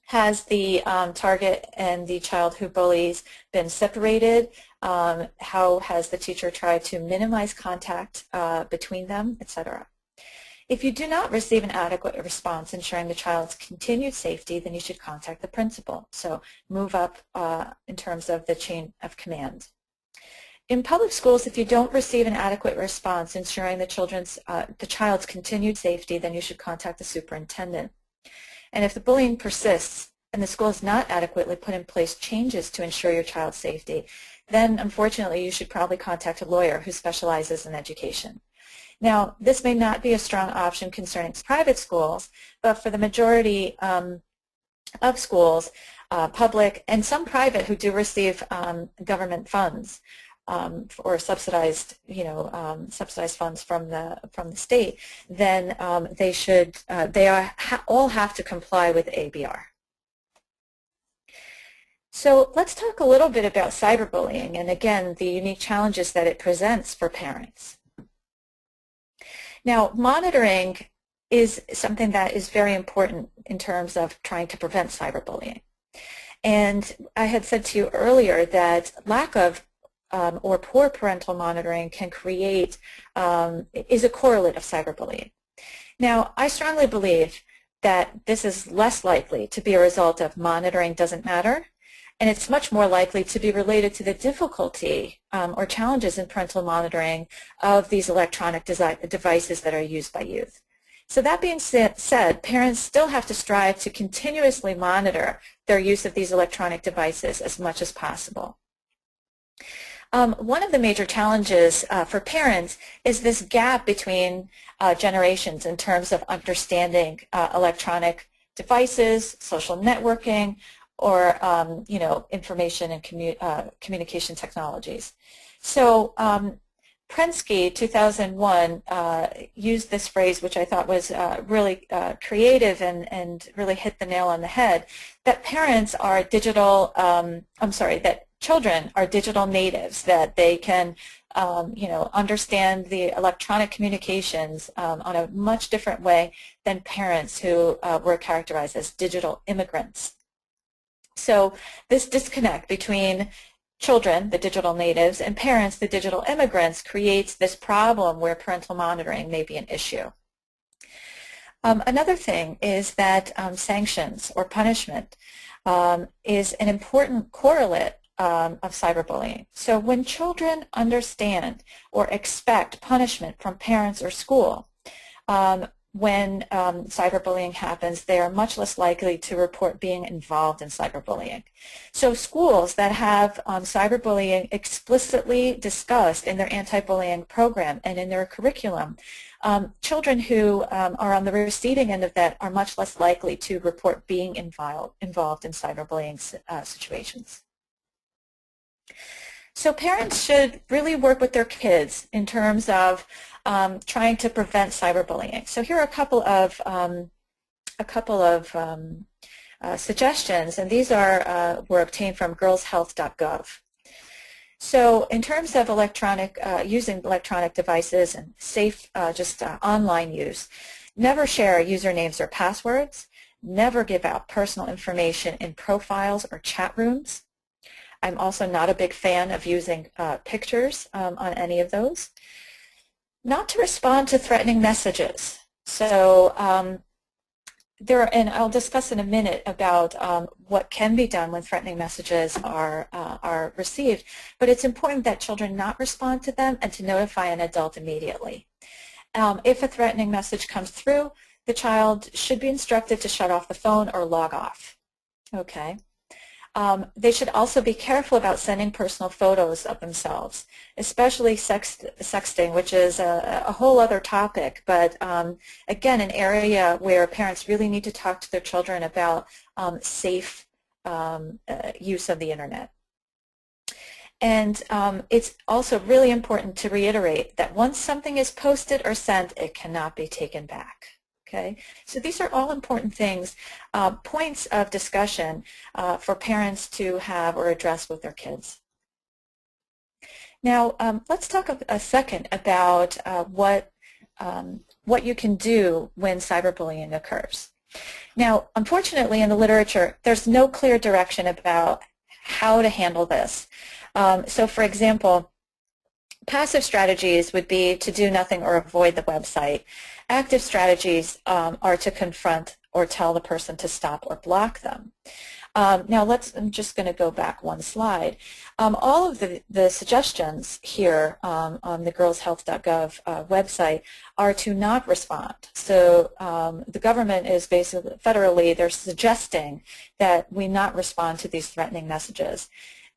[SPEAKER 1] has the target and the child who bullies been separated? How has the teacher tried to minimize contact between them, etc.? If you do not receive an adequate response ensuring the child's continued safety, then you should contact the principal. So move up in terms of the chain of command. In public schools, if you don't receive an adequate response ensuring the child's continued safety, then you should contact the superintendent. And if the bullying persists and the school has not adequately put in place changes to ensure your child's safety, then unfortunately you should probably contact a lawyer who specializes in education. Now, this may not be a strong option concerning private schools, but for the majority of schools, public and some private who do receive government funds, or subsidized, subsidized funds from the state, then they all have to comply with ABR. So let's talk a little bit about cyberbullying, and again, the unique challenges that it presents for parents. Now, monitoring is something that is very important in terms of trying to prevent cyberbullying. And I had said to you earlier that lack of or poor parental monitoring can create, is a correlate of cyberbullying. Now, I strongly believe that this is less likely to be a result of monitoring doesn't matter, and it's much more likely to be related to the difficulty or challenges in parental monitoring of these electronic devices that are used by youth. So that being said, parents still have to strive to continuously monitor their use of these electronic devices as much as possible. One of the major challenges for parents is this gap between generations in terms of understanding electronic devices, social networking, or information and communication technologies. So Prensky, 2001, used this phrase, which I thought was really creative and really hit the nail on the head, that parents are digital, that children are digital natives, that they can understand the electronic communications on a much different way than parents who were characterized as digital immigrants. So this disconnect between children, the digital natives, and parents, the digital immigrants, creates this problem where parental monitoring may be an issue. Another thing is that sanctions or punishment is an important correlate of cyberbullying. So when children understand or expect punishment from parents or school, when cyberbullying happens, they are much less likely to report being involved in cyberbullying. So schools that have cyberbullying explicitly discussed in their anti-bullying program and in their curriculum, children who are on the receiving end of that are much less likely to report being involved in cyberbullying situations. So parents should really work with their kids in terms of trying to prevent cyberbullying. So here are a couple of suggestions, and these were obtained from girlshealth.gov. So in terms of using electronic devices and safe online use, never share usernames or passwords, never give out personal information in profiles or chat rooms. I'm also not a big fan of using pictures on any of those. not to respond to threatening messages. So and I'll discuss in a minute about what can be done when threatening messages are received, but it's important that children not respond to them and to notify an adult immediately. If a threatening message comes through, the child should be instructed to shut off the phone or log off. Okay. They should also be careful about sending personal photos of themselves, especially sexting, which is a whole other topic, but again, an area where parents really need to talk to their children about safe use of the internet. And it's also really important to reiterate that once something is posted or sent, it cannot be taken back. Okay, so these are all important things, points of discussion for parents to have or address with their kids. Now, let's talk a second about what you can do when cyberbullying occurs. Now, unfortunately, in the literature, there's no clear direction about how to handle this. So, for example, passive strategies would be to do nothing or avoid the website. Active strategies are to confront or tell the person to stop or block them. Now I'm just going to go back one slide. All of the suggestions here on the girlshealth.gov website are to not respond. So the government is basically, federally, they're suggesting that we not respond to these threatening messages.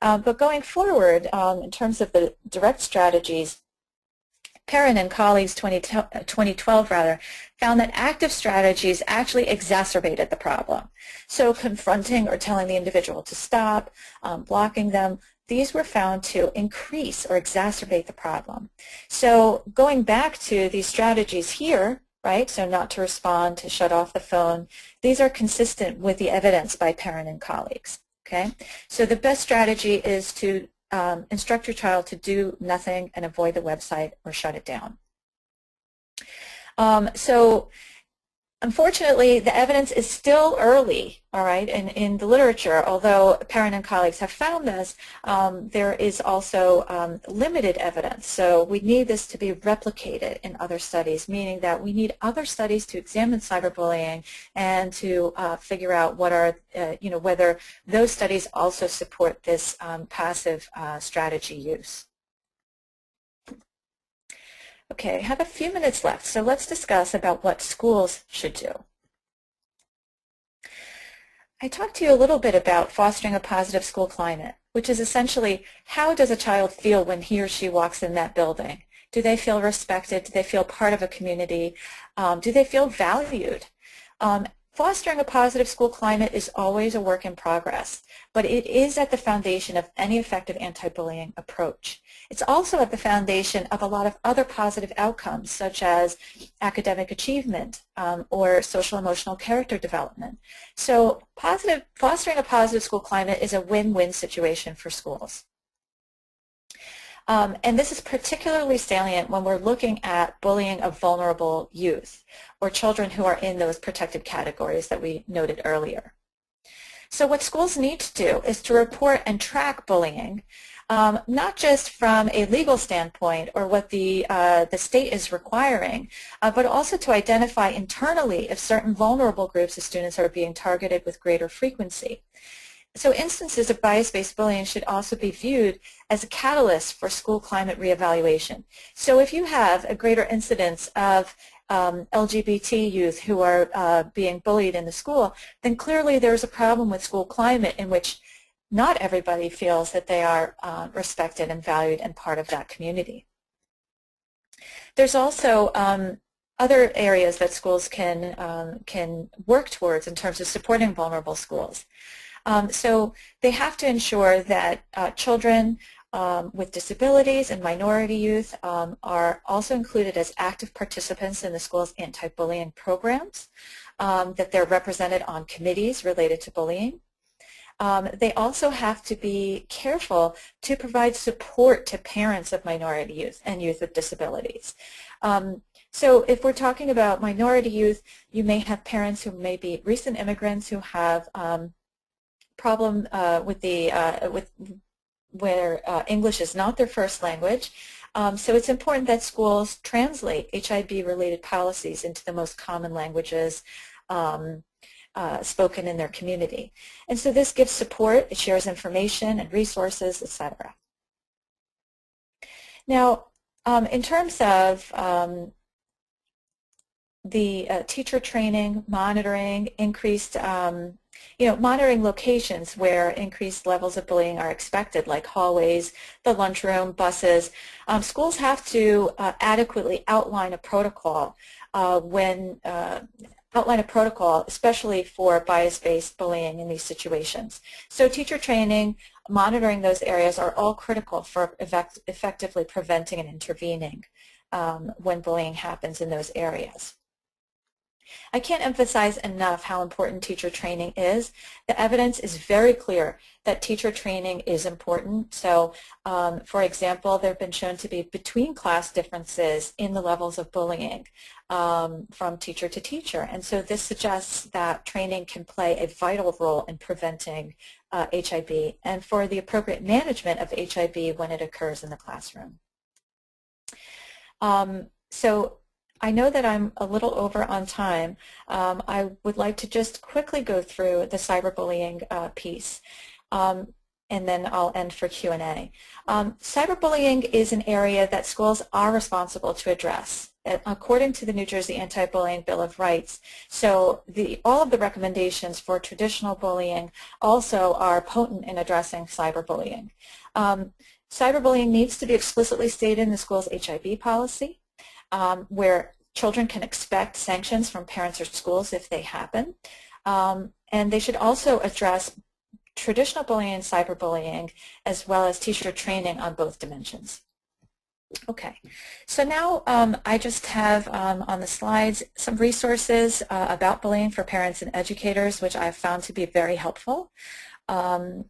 [SPEAKER 1] But going forward, in terms of the direct strategies, Perrin and colleagues 2012 found that active strategies actually exacerbated the problem. So confronting or telling the individual to stop, blocking them, these were found to increase or exacerbate the problem. So going back to these strategies here, right, so not to respond, to shut off the phone, these are consistent with the evidence by Perrin and colleagues. Okay, so the best strategy is to instruct your child to do nothing and avoid the website or shut it down. So unfortunately, the evidence is still early, all right, in the literature. Although Perrin and colleagues have found this, there is also limited evidence. So we need this to be replicated in other studies, meaning that we need other studies to examine cyberbullying and to figure out what are, whether those studies also support this passive strategy use. Okay, I have a few minutes left, so let's discuss about what schools should do. I talked to you a little bit about fostering a positive school climate, which is essentially how does a child feel when he or she walks in that building? Do they feel respected? Do they feel part of a community? Do they feel valued? Fostering a positive school climate is always a work in progress, but it is at the foundation of any effective anti-bullying approach. It's also at the foundation of a lot of other positive outcomes, such as academic achievement or social emotional character development. So fostering a positive school climate is a win-win situation for schools. And this is particularly salient when we're looking at bullying of vulnerable youth or children who are in those protected categories that we noted earlier. So what schools need to do is to report and track bullying, not just from a legal standpoint or what the state is requiring, but also to identify internally if certain vulnerable groups of students are being targeted with greater frequency. So instances of bias-based bullying should also be viewed as a catalyst for school climate reevaluation. So if you have a greater incidence of LGBT youth who are being bullied in the school, then clearly there's a problem with school climate in which not everybody feels that they are respected and valued and part of that community. There's also other areas that schools can work towards in terms of supporting vulnerable schools. So they have to ensure that children with disabilities and minority youth are also included as active participants in the school's anti-bullying programs, that they're represented on committees related to bullying. They also have to be careful to provide support to parents of minority youth and youth with disabilities. So if we're talking about minority youth, you may have parents who may be recent immigrants who have problem with where English is not their first language. So it's important that schools translate HIB-related policies into the most common languages spoken in their community. And so this gives support, it shares information and resources, etc. Now, in terms of the teacher training, monitoring, increased, monitoring locations where increased levels of bullying are expected, like hallways, the lunchroom, buses. Schools have to adequately outline a protocol especially for bias-based bullying in these situations. So teacher training, monitoring those areas are all critical for effectively preventing and intervening when bullying happens in those areas. I can't emphasize enough how important teacher training is. The evidence is very clear that teacher training is important. So, for example, there have been shown to be between-class differences in the levels of bullying from teacher to teacher. And so this suggests that training can play a vital role in preventing HIB and for the appropriate management of HIB when it occurs in the classroom. So I know that I'm a little over on time. I would like to just quickly go through the cyberbullying piece, and then I'll end for Q&A. Cyberbullying is an area that schools are responsible to address, according to the New Jersey Anti-Bullying Bill of Rights. So all of the recommendations for traditional bullying also are potent in addressing cyberbullying. Cyberbullying needs to be explicitly stated in the school's HIB policy, where children can expect sanctions from parents or schools if they happen. And they should also address traditional bullying and cyberbullying, as well as teacher training on both dimensions. Okay, so now I just have on the slides some resources about bullying for parents and educators, which I've found to be very helpful. And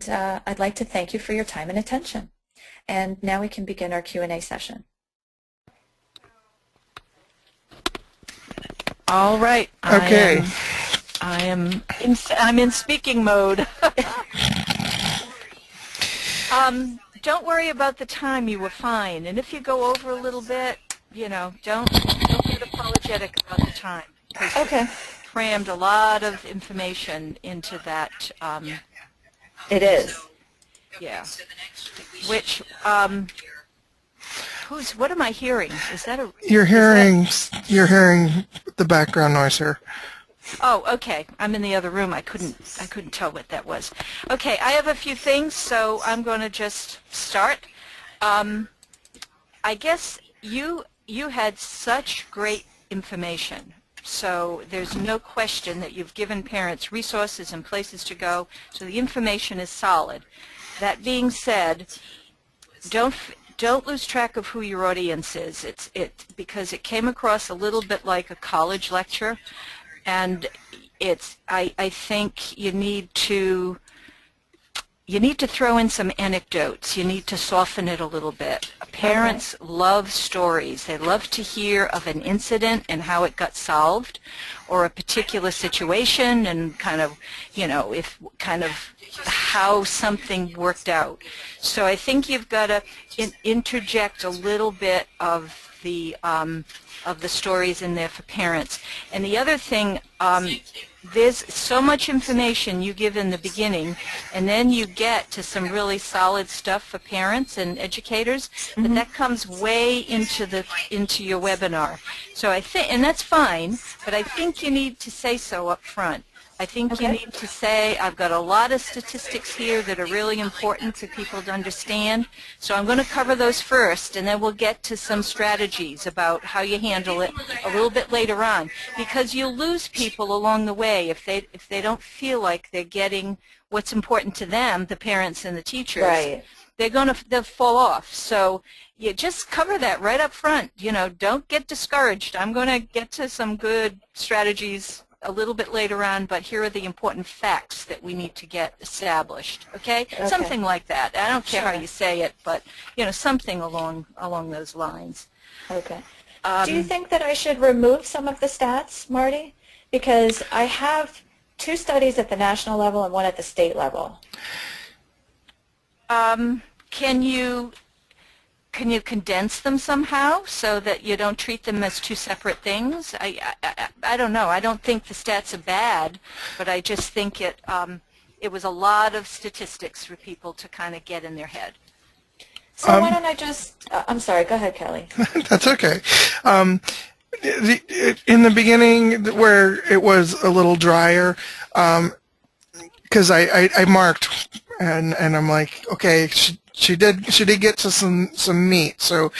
[SPEAKER 1] I'd like to thank you for your time and attention. And now we can begin our Q&A session.
[SPEAKER 3] All right.
[SPEAKER 2] Okay.
[SPEAKER 3] I'm in speaking mode. Don't worry about the time. You were fine. And if you go over a little bit, don't get apologetic about the time.
[SPEAKER 1] Okay.
[SPEAKER 3] Crammed a lot of information into that.
[SPEAKER 1] It is.
[SPEAKER 3] Yeah. Which what am I hearing? Is that a?
[SPEAKER 2] You're hearing the background noise here.
[SPEAKER 3] Oh, okay. I'm in the other room. I couldn't tell what that was. Okay, I have a few things, so I'm going to just start. I guess you had such great information, so there's no question that you've given parents resources and places to go, so the information is solid. That being said, don't lose track of who your audience is. Because it came across a little bit like a college lecture. And I think you need to throw in some anecdotes. You need to soften it a little bit. Parents love stories. They love to hear of an incident and how it got solved, or a particular situation and how something worked out. So I think you've got to interject a little bit of the stories in there for parents. And the other thing, there's so much information you give in the beginning, and then you get to some really solid stuff for parents and educators, but that comes way into your webinar. So I think, and that's fine, but I think you need to say so up front. I think you need to say, I've got a lot of statistics here that are really important for people to understand, so I'm going to cover those first, and then we'll get to some strategies about how you handle it a little bit later on, because you'll lose people along the way if they don't feel like they're getting what's important to them, the parents and the teachers.
[SPEAKER 1] Right.
[SPEAKER 3] They'll fall off. So you just cover that right up front. Don't get discouraged. I'm going to get to some good strategies a little bit later on, but here are the important facts that we need to get established. Okay? Something like that. I don't care how you say it, but something along those lines.
[SPEAKER 1] Okay. Do you think that I should remove some of the stats, Marty? Because I have 2 studies at the national level and 1 at the state level.
[SPEAKER 3] Can you can you condense them somehow so that you don't treat them as two separate things? I don't know. I don't think the stats are bad, but I just think it was a lot of statistics for people to kind of get in their head.
[SPEAKER 1] So why don't I just, I'm sorry, go ahead, Kelly.
[SPEAKER 2] That's okay. In the beginning, where it was a little drier, because I marked, and I'm like, okay, she did get to some meat. So,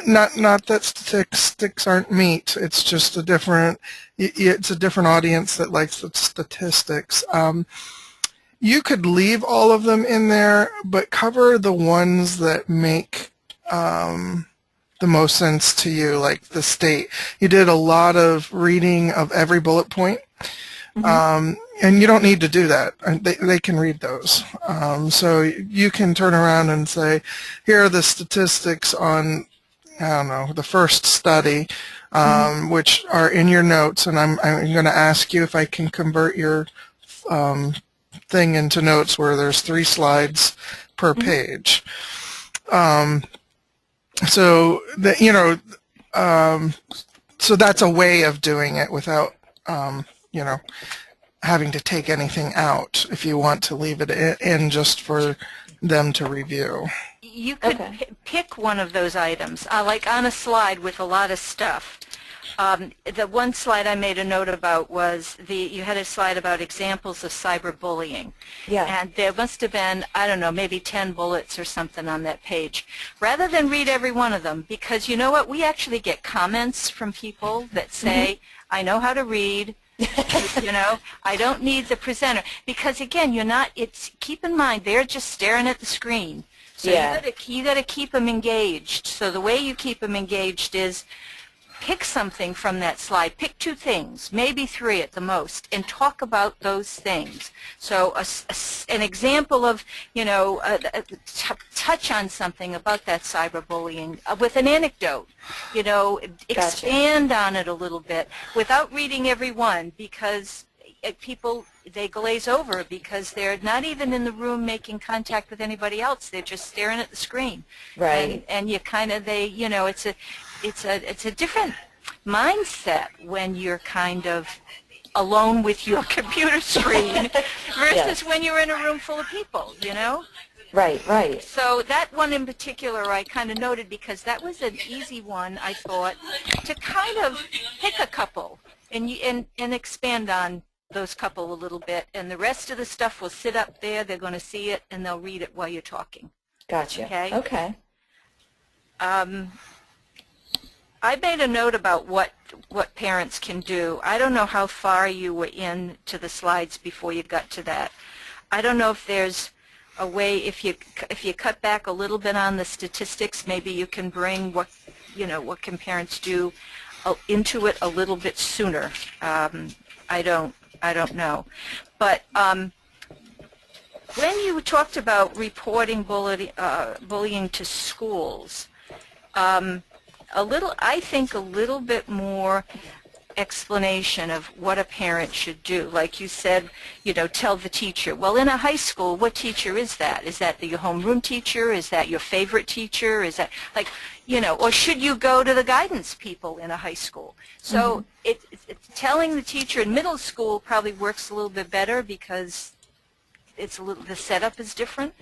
[SPEAKER 2] not that statistics aren't meat. It's just it's a different audience that likes the statistics. You could leave all of them in there, but cover the ones that make the most sense to you, like the state. You did a lot of reading of every bullet point, and you don't need to do that. They can read those. So you can turn around and say, here are the statistics on, I don't know, the first study, which are in your notes, and I'm going to ask you if I can convert your thing into notes where there's 3 slides per page. So that, so that's a way of doing it without having to take anything out if you want to leave it in just for them to review.
[SPEAKER 3] You could pick one of those items, like on a slide with a lot of stuff. The one slide I made a note about was you had a slide about examples of cyberbullying.
[SPEAKER 1] Yeah.
[SPEAKER 3] And there must have been, I don't know, maybe 10 bullets or something on that page. Rather than read every one of them, because you know what, we actually get comments from people that say, I know how to read, I don't need the presenter. Because again, keep in mind, they're just staring at the screen. So you got to keep them engaged. So the way you keep them engaged is pick something from that slide. Pick 2 things, maybe 3 at the most, and talk about those things. So an example of, touch on something about that cyberbullying with an anecdote. Expand on it a little bit without reading every one, because people, they glaze over because they're not even in the room making contact with anybody else. They're just staring at the screen.
[SPEAKER 1] Right.
[SPEAKER 3] And you kind of, it's a different mindset when you're kind of alone with your computer screen versus when you're in a room full of people,
[SPEAKER 1] Right.
[SPEAKER 3] So that one in particular I kind of noted because that was an easy one, I thought, to kind of pick a couple and expand on those couple a little bit, and the rest of the stuff will sit up there. They're going to see it and they'll read it while you're talking.
[SPEAKER 1] Gotcha. Okay.
[SPEAKER 3] I made a note about what parents can do. I don't know how far you were into the slides before you got to that. I don't know if there's a way, if you cut back a little bit on the statistics, maybe you can bring what can parents do into it a little bit sooner. I don't know. But when you talked about reporting bullying to schools, I think a little bit more explanation of what a parent should do. Like you said, tell the teacher. Well, in a high school, what teacher is that? Is that your homeroom teacher? Is that your favorite teacher? Is that or should you go to the guidance people in a high school? So it's telling the teacher in middle school probably works a little bit better because the setup is different.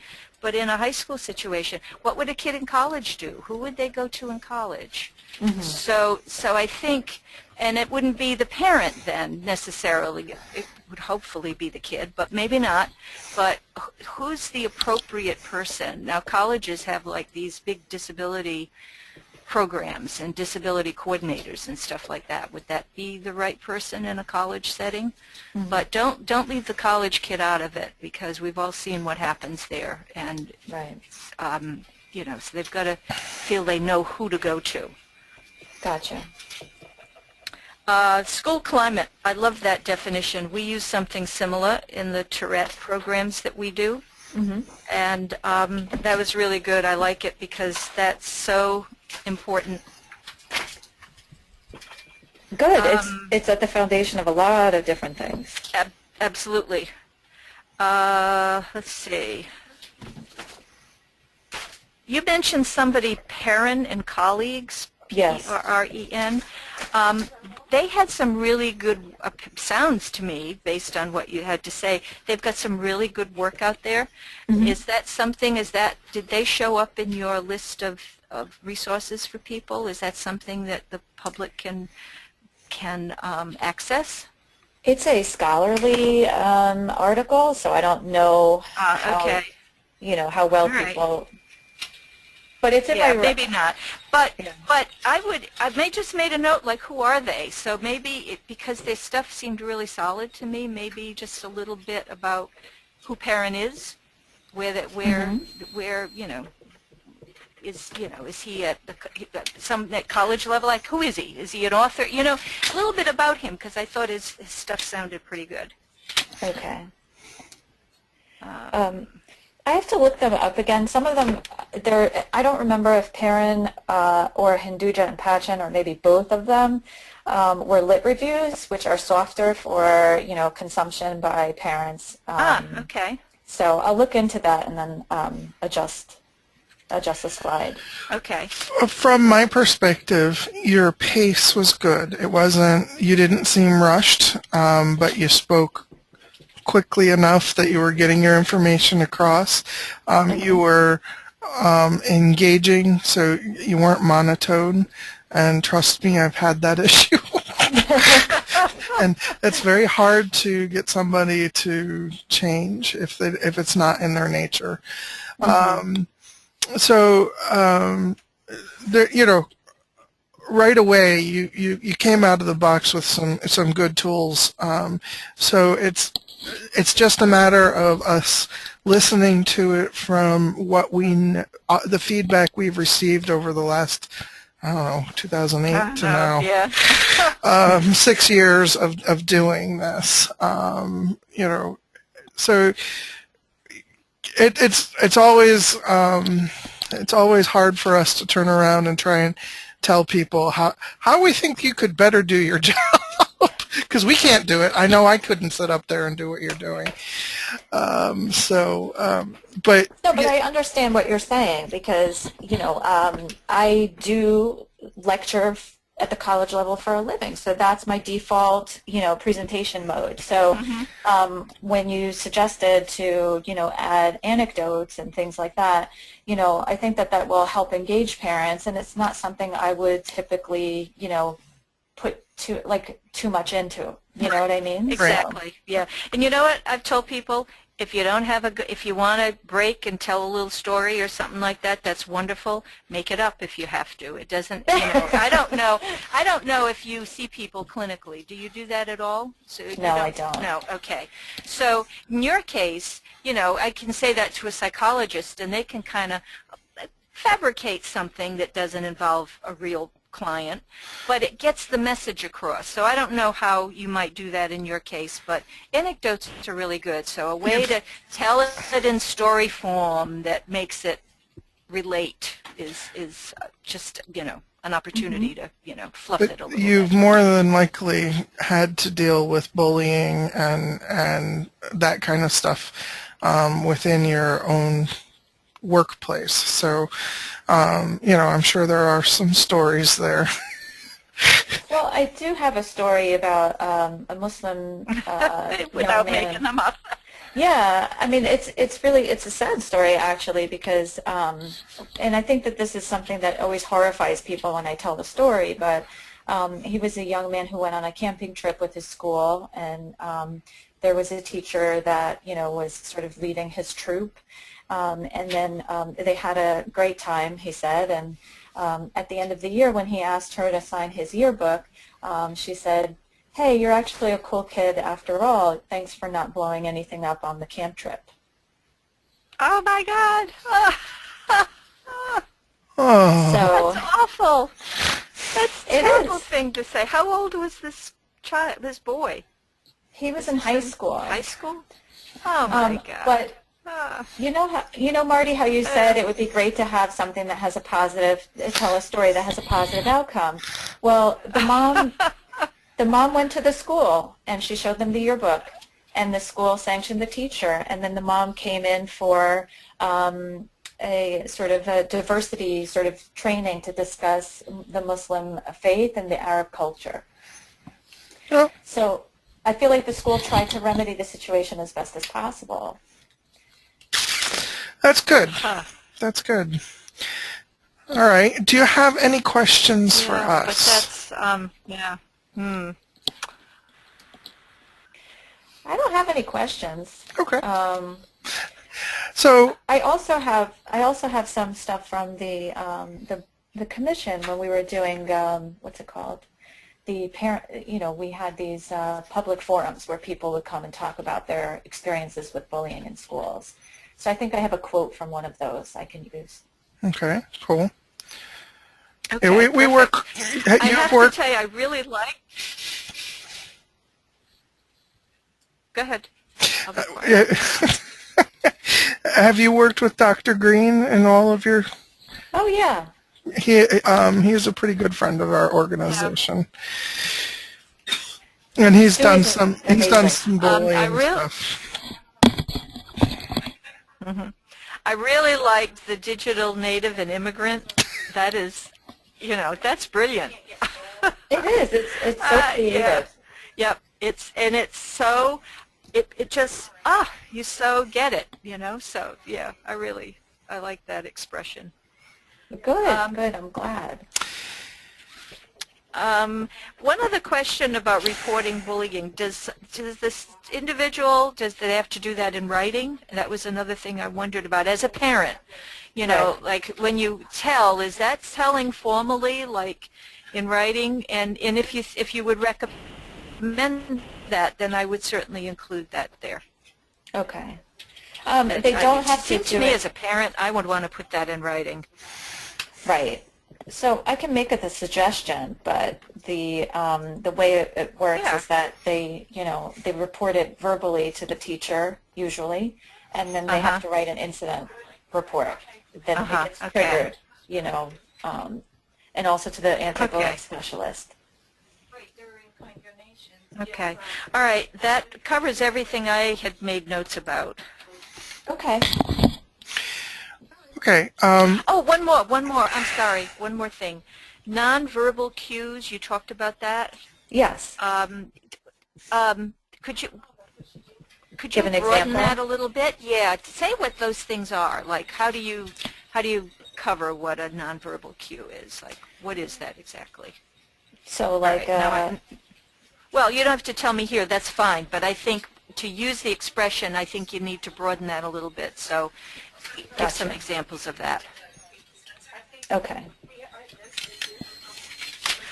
[SPEAKER 3] But in a high school situation, what would a kid in college do? Who would they go to in college? So I think, and it wouldn't be the parent then necessarily. It would hopefully be the kid, but maybe not. But who's the appropriate person? Now colleges have like these big disability programs and disability coordinators and stuff like that. Would that be the right person in a college setting? But don't leave the college kid out of it, because we've all seen what happens there, and so they've got to feel they know who to go to.
[SPEAKER 1] Gotcha.
[SPEAKER 3] School climate. I love that definition. We use something similar in the Tourette programs that we do, and that was really good. I like it because that's so important.
[SPEAKER 1] Good. It's at the foundation of a lot of different things.
[SPEAKER 3] Absolutely. Let's see. You mentioned somebody, Perrin and Colleagues,
[SPEAKER 1] Yes.
[SPEAKER 3] P-E-R-R-E-N. They had some really good, sounds to me, based on what you had to say. They've got some really good work out there.
[SPEAKER 1] Mhm.
[SPEAKER 3] Is that something, did they show up in your list of resources for people? Is that something that the public can access?
[SPEAKER 1] It's a scholarly article, so I don't know how,
[SPEAKER 3] Okay.
[SPEAKER 1] how well
[SPEAKER 3] All right.
[SPEAKER 1] people. But it's in
[SPEAKER 3] Yeah,
[SPEAKER 1] my.
[SPEAKER 3] maybe not. But
[SPEAKER 1] Yeah.
[SPEAKER 3] I may just made a note, like, who are they? So maybe because their stuff seemed really solid to me, maybe just a little bit about who Perrin is, where is he at at college level? Like, who is he? Is he an author? A little bit about him, because I thought his stuff sounded pretty good.
[SPEAKER 1] Okay. I have to look them up again. Some of them, I don't remember if Perrin or Hinduja and Pachin, or maybe both of them, were lit reviews, which are softer for consumption by parents.
[SPEAKER 3] Okay.
[SPEAKER 1] So I'll look into that and then adjust the slide.
[SPEAKER 3] Okay.
[SPEAKER 2] From my perspective, your pace was good. You didn't seem rushed, but you spoke quickly enough that you were getting your information across. You were engaging, so you weren't monotone. And trust me, I've had that issue. And it's very hard to get somebody to change if it's not in their nature. Right away you came out of the box with some good tools. So it's just a matter of us listening to it from what the feedback we've received over the last, I don't know, 2008 to now.
[SPEAKER 3] Yeah.
[SPEAKER 2] 6 years of doing this. So it's always hard for us to turn around and try and tell people how we think you could better do your job, because we can't do it. I know I couldn't sit up there and do what you're doing. But
[SPEAKER 1] I understand what you're saying, because I do lecture at the college level for a living, so that's my default presentation mode. So when you suggested to add anecdotes and things like that, I think that will help engage parents, and it's not something I would typically put too much into. You know what I mean?
[SPEAKER 3] Exactly.
[SPEAKER 1] So.
[SPEAKER 3] Yeah. And you know what I've told people? If you don't have if you want to break and tell a little story or something like that, that's wonderful. Make it up if you have to. It doesn't, I don't know if you see people clinically. Do you do that at all? So
[SPEAKER 1] no, I don't.
[SPEAKER 3] No, okay. So in your case, I can say that to a psychologist, and they can kind of fabricate something that doesn't involve a real client, but it gets the message across. So I don't know how you might do that in your case, but anecdotes are really good. So a way to tell it in story form that makes it relate is just, an opportunity to, fluff it a little
[SPEAKER 2] You've
[SPEAKER 3] bit.
[SPEAKER 2] more than likely had to deal with bullying and that kind of stuff within your own workplace. So, I'm sure there are some stories there.
[SPEAKER 1] Well, I do have a story about a Muslim
[SPEAKER 3] without
[SPEAKER 1] young man.
[SPEAKER 3] making them up.
[SPEAKER 1] Yeah, I mean, it's a sad story, actually, because and I think that this is something that always horrifies people when I tell the story, but he was a young man who went on a camping trip with his school, and there was a teacher that was sort of leading his troop, and then they had a great time, he said, and at the end of the year when he asked her to sign his yearbook, she said, "Hey, you're actually a cool kid after all. Thanks for not blowing anything up on the camp trip."
[SPEAKER 3] Oh my God!
[SPEAKER 2] Oh.
[SPEAKER 1] So
[SPEAKER 3] That's awful. That's a
[SPEAKER 1] It
[SPEAKER 3] terrible
[SPEAKER 1] is.
[SPEAKER 3] thing to say. How old was this boy?
[SPEAKER 1] he was in high school.
[SPEAKER 3] High school? Oh my God.
[SPEAKER 1] But
[SPEAKER 3] Ah.
[SPEAKER 1] Marty, how you said it would be great to have something that has tell a story that has a positive outcome. Well, the mom went to the school and she showed them the yearbook, and the school sanctioned the teacher, and then the mom came in for a sort of a diversity sort of training to discuss the Muslim faith and the Arab culture.
[SPEAKER 2] Yeah.
[SPEAKER 1] So I feel like the school tried to remedy the situation as best as possible.
[SPEAKER 2] That's good. That's good. All right. Do you have any questions for us?
[SPEAKER 3] But that's, yeah.
[SPEAKER 1] I don't have any questions.
[SPEAKER 2] Okay. So
[SPEAKER 1] I also have some stuff from the commission when we were doing what's it called? The parent, we had these public forums where people would come and talk about their experiences with bullying in schools. So I think I have a quote from one of those I can use.
[SPEAKER 2] Okay, cool.
[SPEAKER 3] Okay,
[SPEAKER 2] yeah, we work.
[SPEAKER 3] I have to tell you, I really like. Go ahead. I'll be quiet.
[SPEAKER 2] Have you worked with Dr. Green in all of your?
[SPEAKER 1] Oh yeah.
[SPEAKER 2] He's a pretty good friend of our organization, and he's done some bullying stuff.
[SPEAKER 3] I really liked the digital native and immigrant. That is, that's brilliant.
[SPEAKER 1] It is. It's so creative.
[SPEAKER 3] Yep. It's so. It just you so get it. So yeah, I like that expression.
[SPEAKER 1] Good, good. I'm glad.
[SPEAKER 3] One other question about reporting bullying. Does this individual, do they have to do that in writing? That was another thing I wondered about as a parent.
[SPEAKER 1] Right.
[SPEAKER 3] Like when you tell, is that telling formally, like in writing? And if you would recommend that, then I would certainly include that there.
[SPEAKER 1] Okay. They don't have to do
[SPEAKER 3] to me as a parent, I would want to put that in writing.
[SPEAKER 1] Right. So I can make it a suggestion, but the way it works is that they report it verbally to the teacher usually, and then they have to write an incident report. Then it gets triggered, and also to the anti-bullying specialist.
[SPEAKER 3] Okay. All right. That covers everything I had made notes about.
[SPEAKER 1] Okay.
[SPEAKER 2] Okay.
[SPEAKER 3] Oh, one more. I'm sorry. One more thing. Nonverbal cues. You talked about that.
[SPEAKER 1] Yes.
[SPEAKER 3] Could you
[SPEAKER 1] Give an
[SPEAKER 3] broaden
[SPEAKER 1] example?
[SPEAKER 3] that a little bit? Yeah. Say what those things are. Like, how do you cover what a nonverbal cue is? Like, what is that exactly?
[SPEAKER 1] So like.
[SPEAKER 3] Well, you don't have to tell me here. That's fine. But I think to use the expression, I think you need to broaden that a little bit. So. Give some examples of that.
[SPEAKER 1] Okay.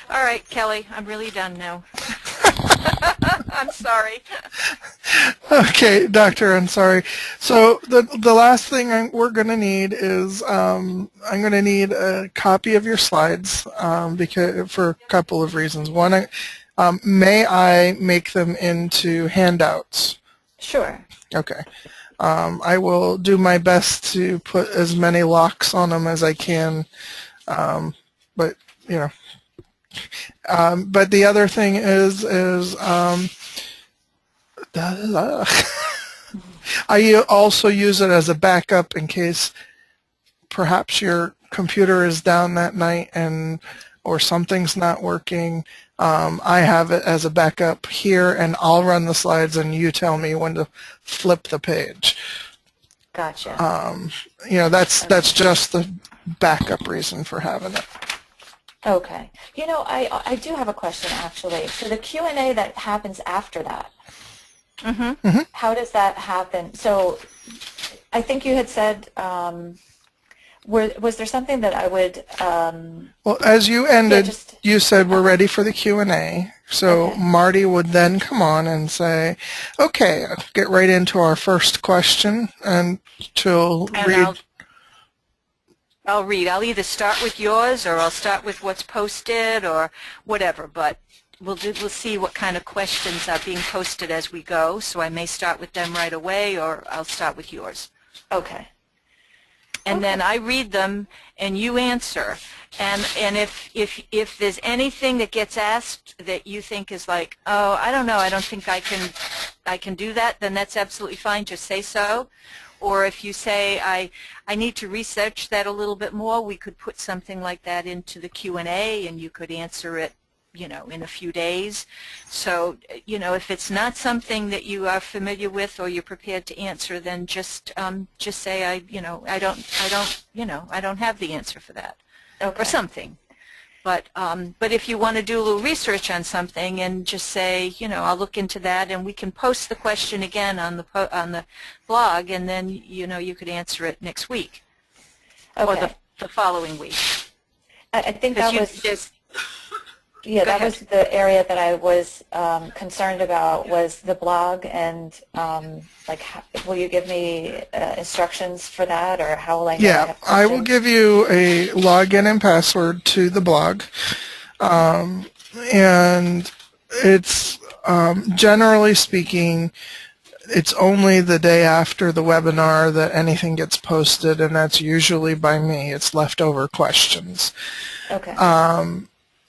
[SPEAKER 3] All right, Kelly, I'm really done now. I'm sorry.
[SPEAKER 2] Okay, Doctor, I'm sorry. So the last thing we're going to need is I'm going to need a copy of your slides because for a couple of reasons. One, may I make them into handouts?
[SPEAKER 1] Sure.
[SPEAKER 2] Okay. I will do my best to put as many locks on them as I can, but but the other thing is I also use it as a backup in case perhaps your computer is down that night or something's not working. I have it as a backup here, and I'll run the slides, and you tell me when to flip the page.
[SPEAKER 1] Gotcha.
[SPEAKER 2] That's just the backup reason for having it.
[SPEAKER 1] Okay. I do have a question actually. So the Q&A that happens after that, how does that happen? So I think you had said, was there something that I would...
[SPEAKER 2] well, as you ended, you said we're ready for the Q&A. So Marty would then come on and say, okay, I'll get right into our first question, and she'll read.
[SPEAKER 3] I'll read. I'll either start with yours or I'll start with what's posted or whatever, but we'll see what kind of questions are being posted as we go, so I may start with them right away or I'll start with yours.
[SPEAKER 1] Okay.
[SPEAKER 3] And then I read them and you answer. And if there's anything that gets asked that you think is like, oh, I don't know, I don't think I can do that, then that's absolutely fine. Just say so. or if you say, I need to research that a little bit more, we could put something like that into the Q&A and you could answer it, you know, in a few days. So, you know, if it's not something that you are familiar with or you're prepared to answer, then just say, I don't have the answer for that,
[SPEAKER 1] Okay.
[SPEAKER 3] or something. But if you want to do a little research on something and just say, you know, I'll look into that, and we can post the question again on the blog, and then, you know, you could answer it next week or
[SPEAKER 1] Okay.
[SPEAKER 3] the following week.
[SPEAKER 1] I think that was
[SPEAKER 3] Go
[SPEAKER 1] that
[SPEAKER 3] ahead.
[SPEAKER 1] was the area that I was concerned about, was the blog, and will you give me instructions for that, or how will I know I
[SPEAKER 2] Yeah,
[SPEAKER 1] have
[SPEAKER 2] I will
[SPEAKER 1] questions?
[SPEAKER 2] give you a login and password to the blog, and it's generally speaking, it's only the day after the webinar that anything gets posted, and that's usually by me. It's leftover questions.
[SPEAKER 1] Okay.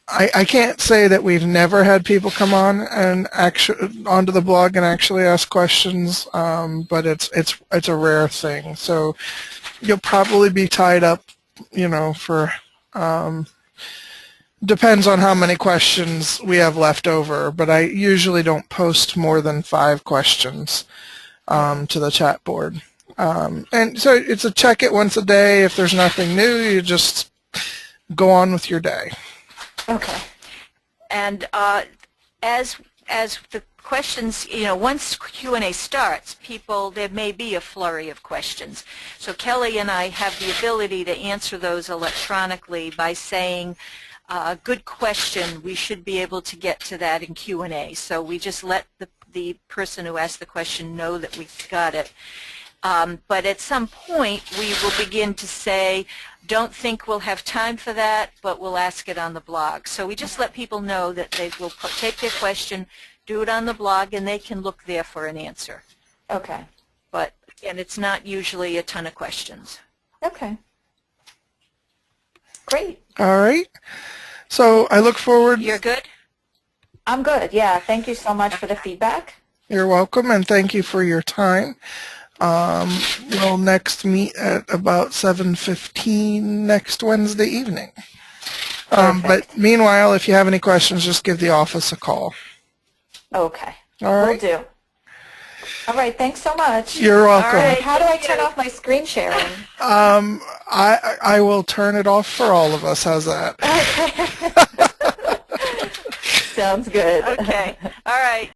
[SPEAKER 2] I can't say that we've never had people come on and onto the blog and actually ask questions, but it's a rare thing. So you'll probably be tied up, you know, for depends on how many questions we have left over. But I usually don't post more than 5 questions to the chat board, and so it's a check it once a day. If there's nothing new, you just go on with your day.
[SPEAKER 1] Okay.
[SPEAKER 3] And as the questions, you know, once Q&A starts, there may be a flurry of questions. So Kelly and I have the ability to answer those electronically by saying, good question, we should be able to get to that in Q&A. So we just let the person who asked the question know that we got it. But at some point, we will begin to say, don't think we'll have time for that, but we'll ask it on the blog. So we just let people know that they will take their question, do it on the blog, and they can look there for an answer.
[SPEAKER 1] Okay.
[SPEAKER 3] But, again, it's not usually a ton of questions.
[SPEAKER 1] Okay. Great.
[SPEAKER 2] All right. So I look forward.
[SPEAKER 3] You're good?
[SPEAKER 1] I'm good. Yeah. Thank you so much for the feedback.
[SPEAKER 2] You're welcome, and thank you for your time. We'll next meet at about 7:15 next Wednesday evening. But meanwhile, if you have any questions, just give the office a call.
[SPEAKER 1] Okay.
[SPEAKER 2] All right.
[SPEAKER 1] Will do. All right. Thanks so much.
[SPEAKER 2] You're welcome.
[SPEAKER 3] All right.
[SPEAKER 1] How do I turn off my screen sharing?
[SPEAKER 2] I will turn it off for all of us. How's that?
[SPEAKER 1] Okay. Sounds good.
[SPEAKER 3] Okay. All right.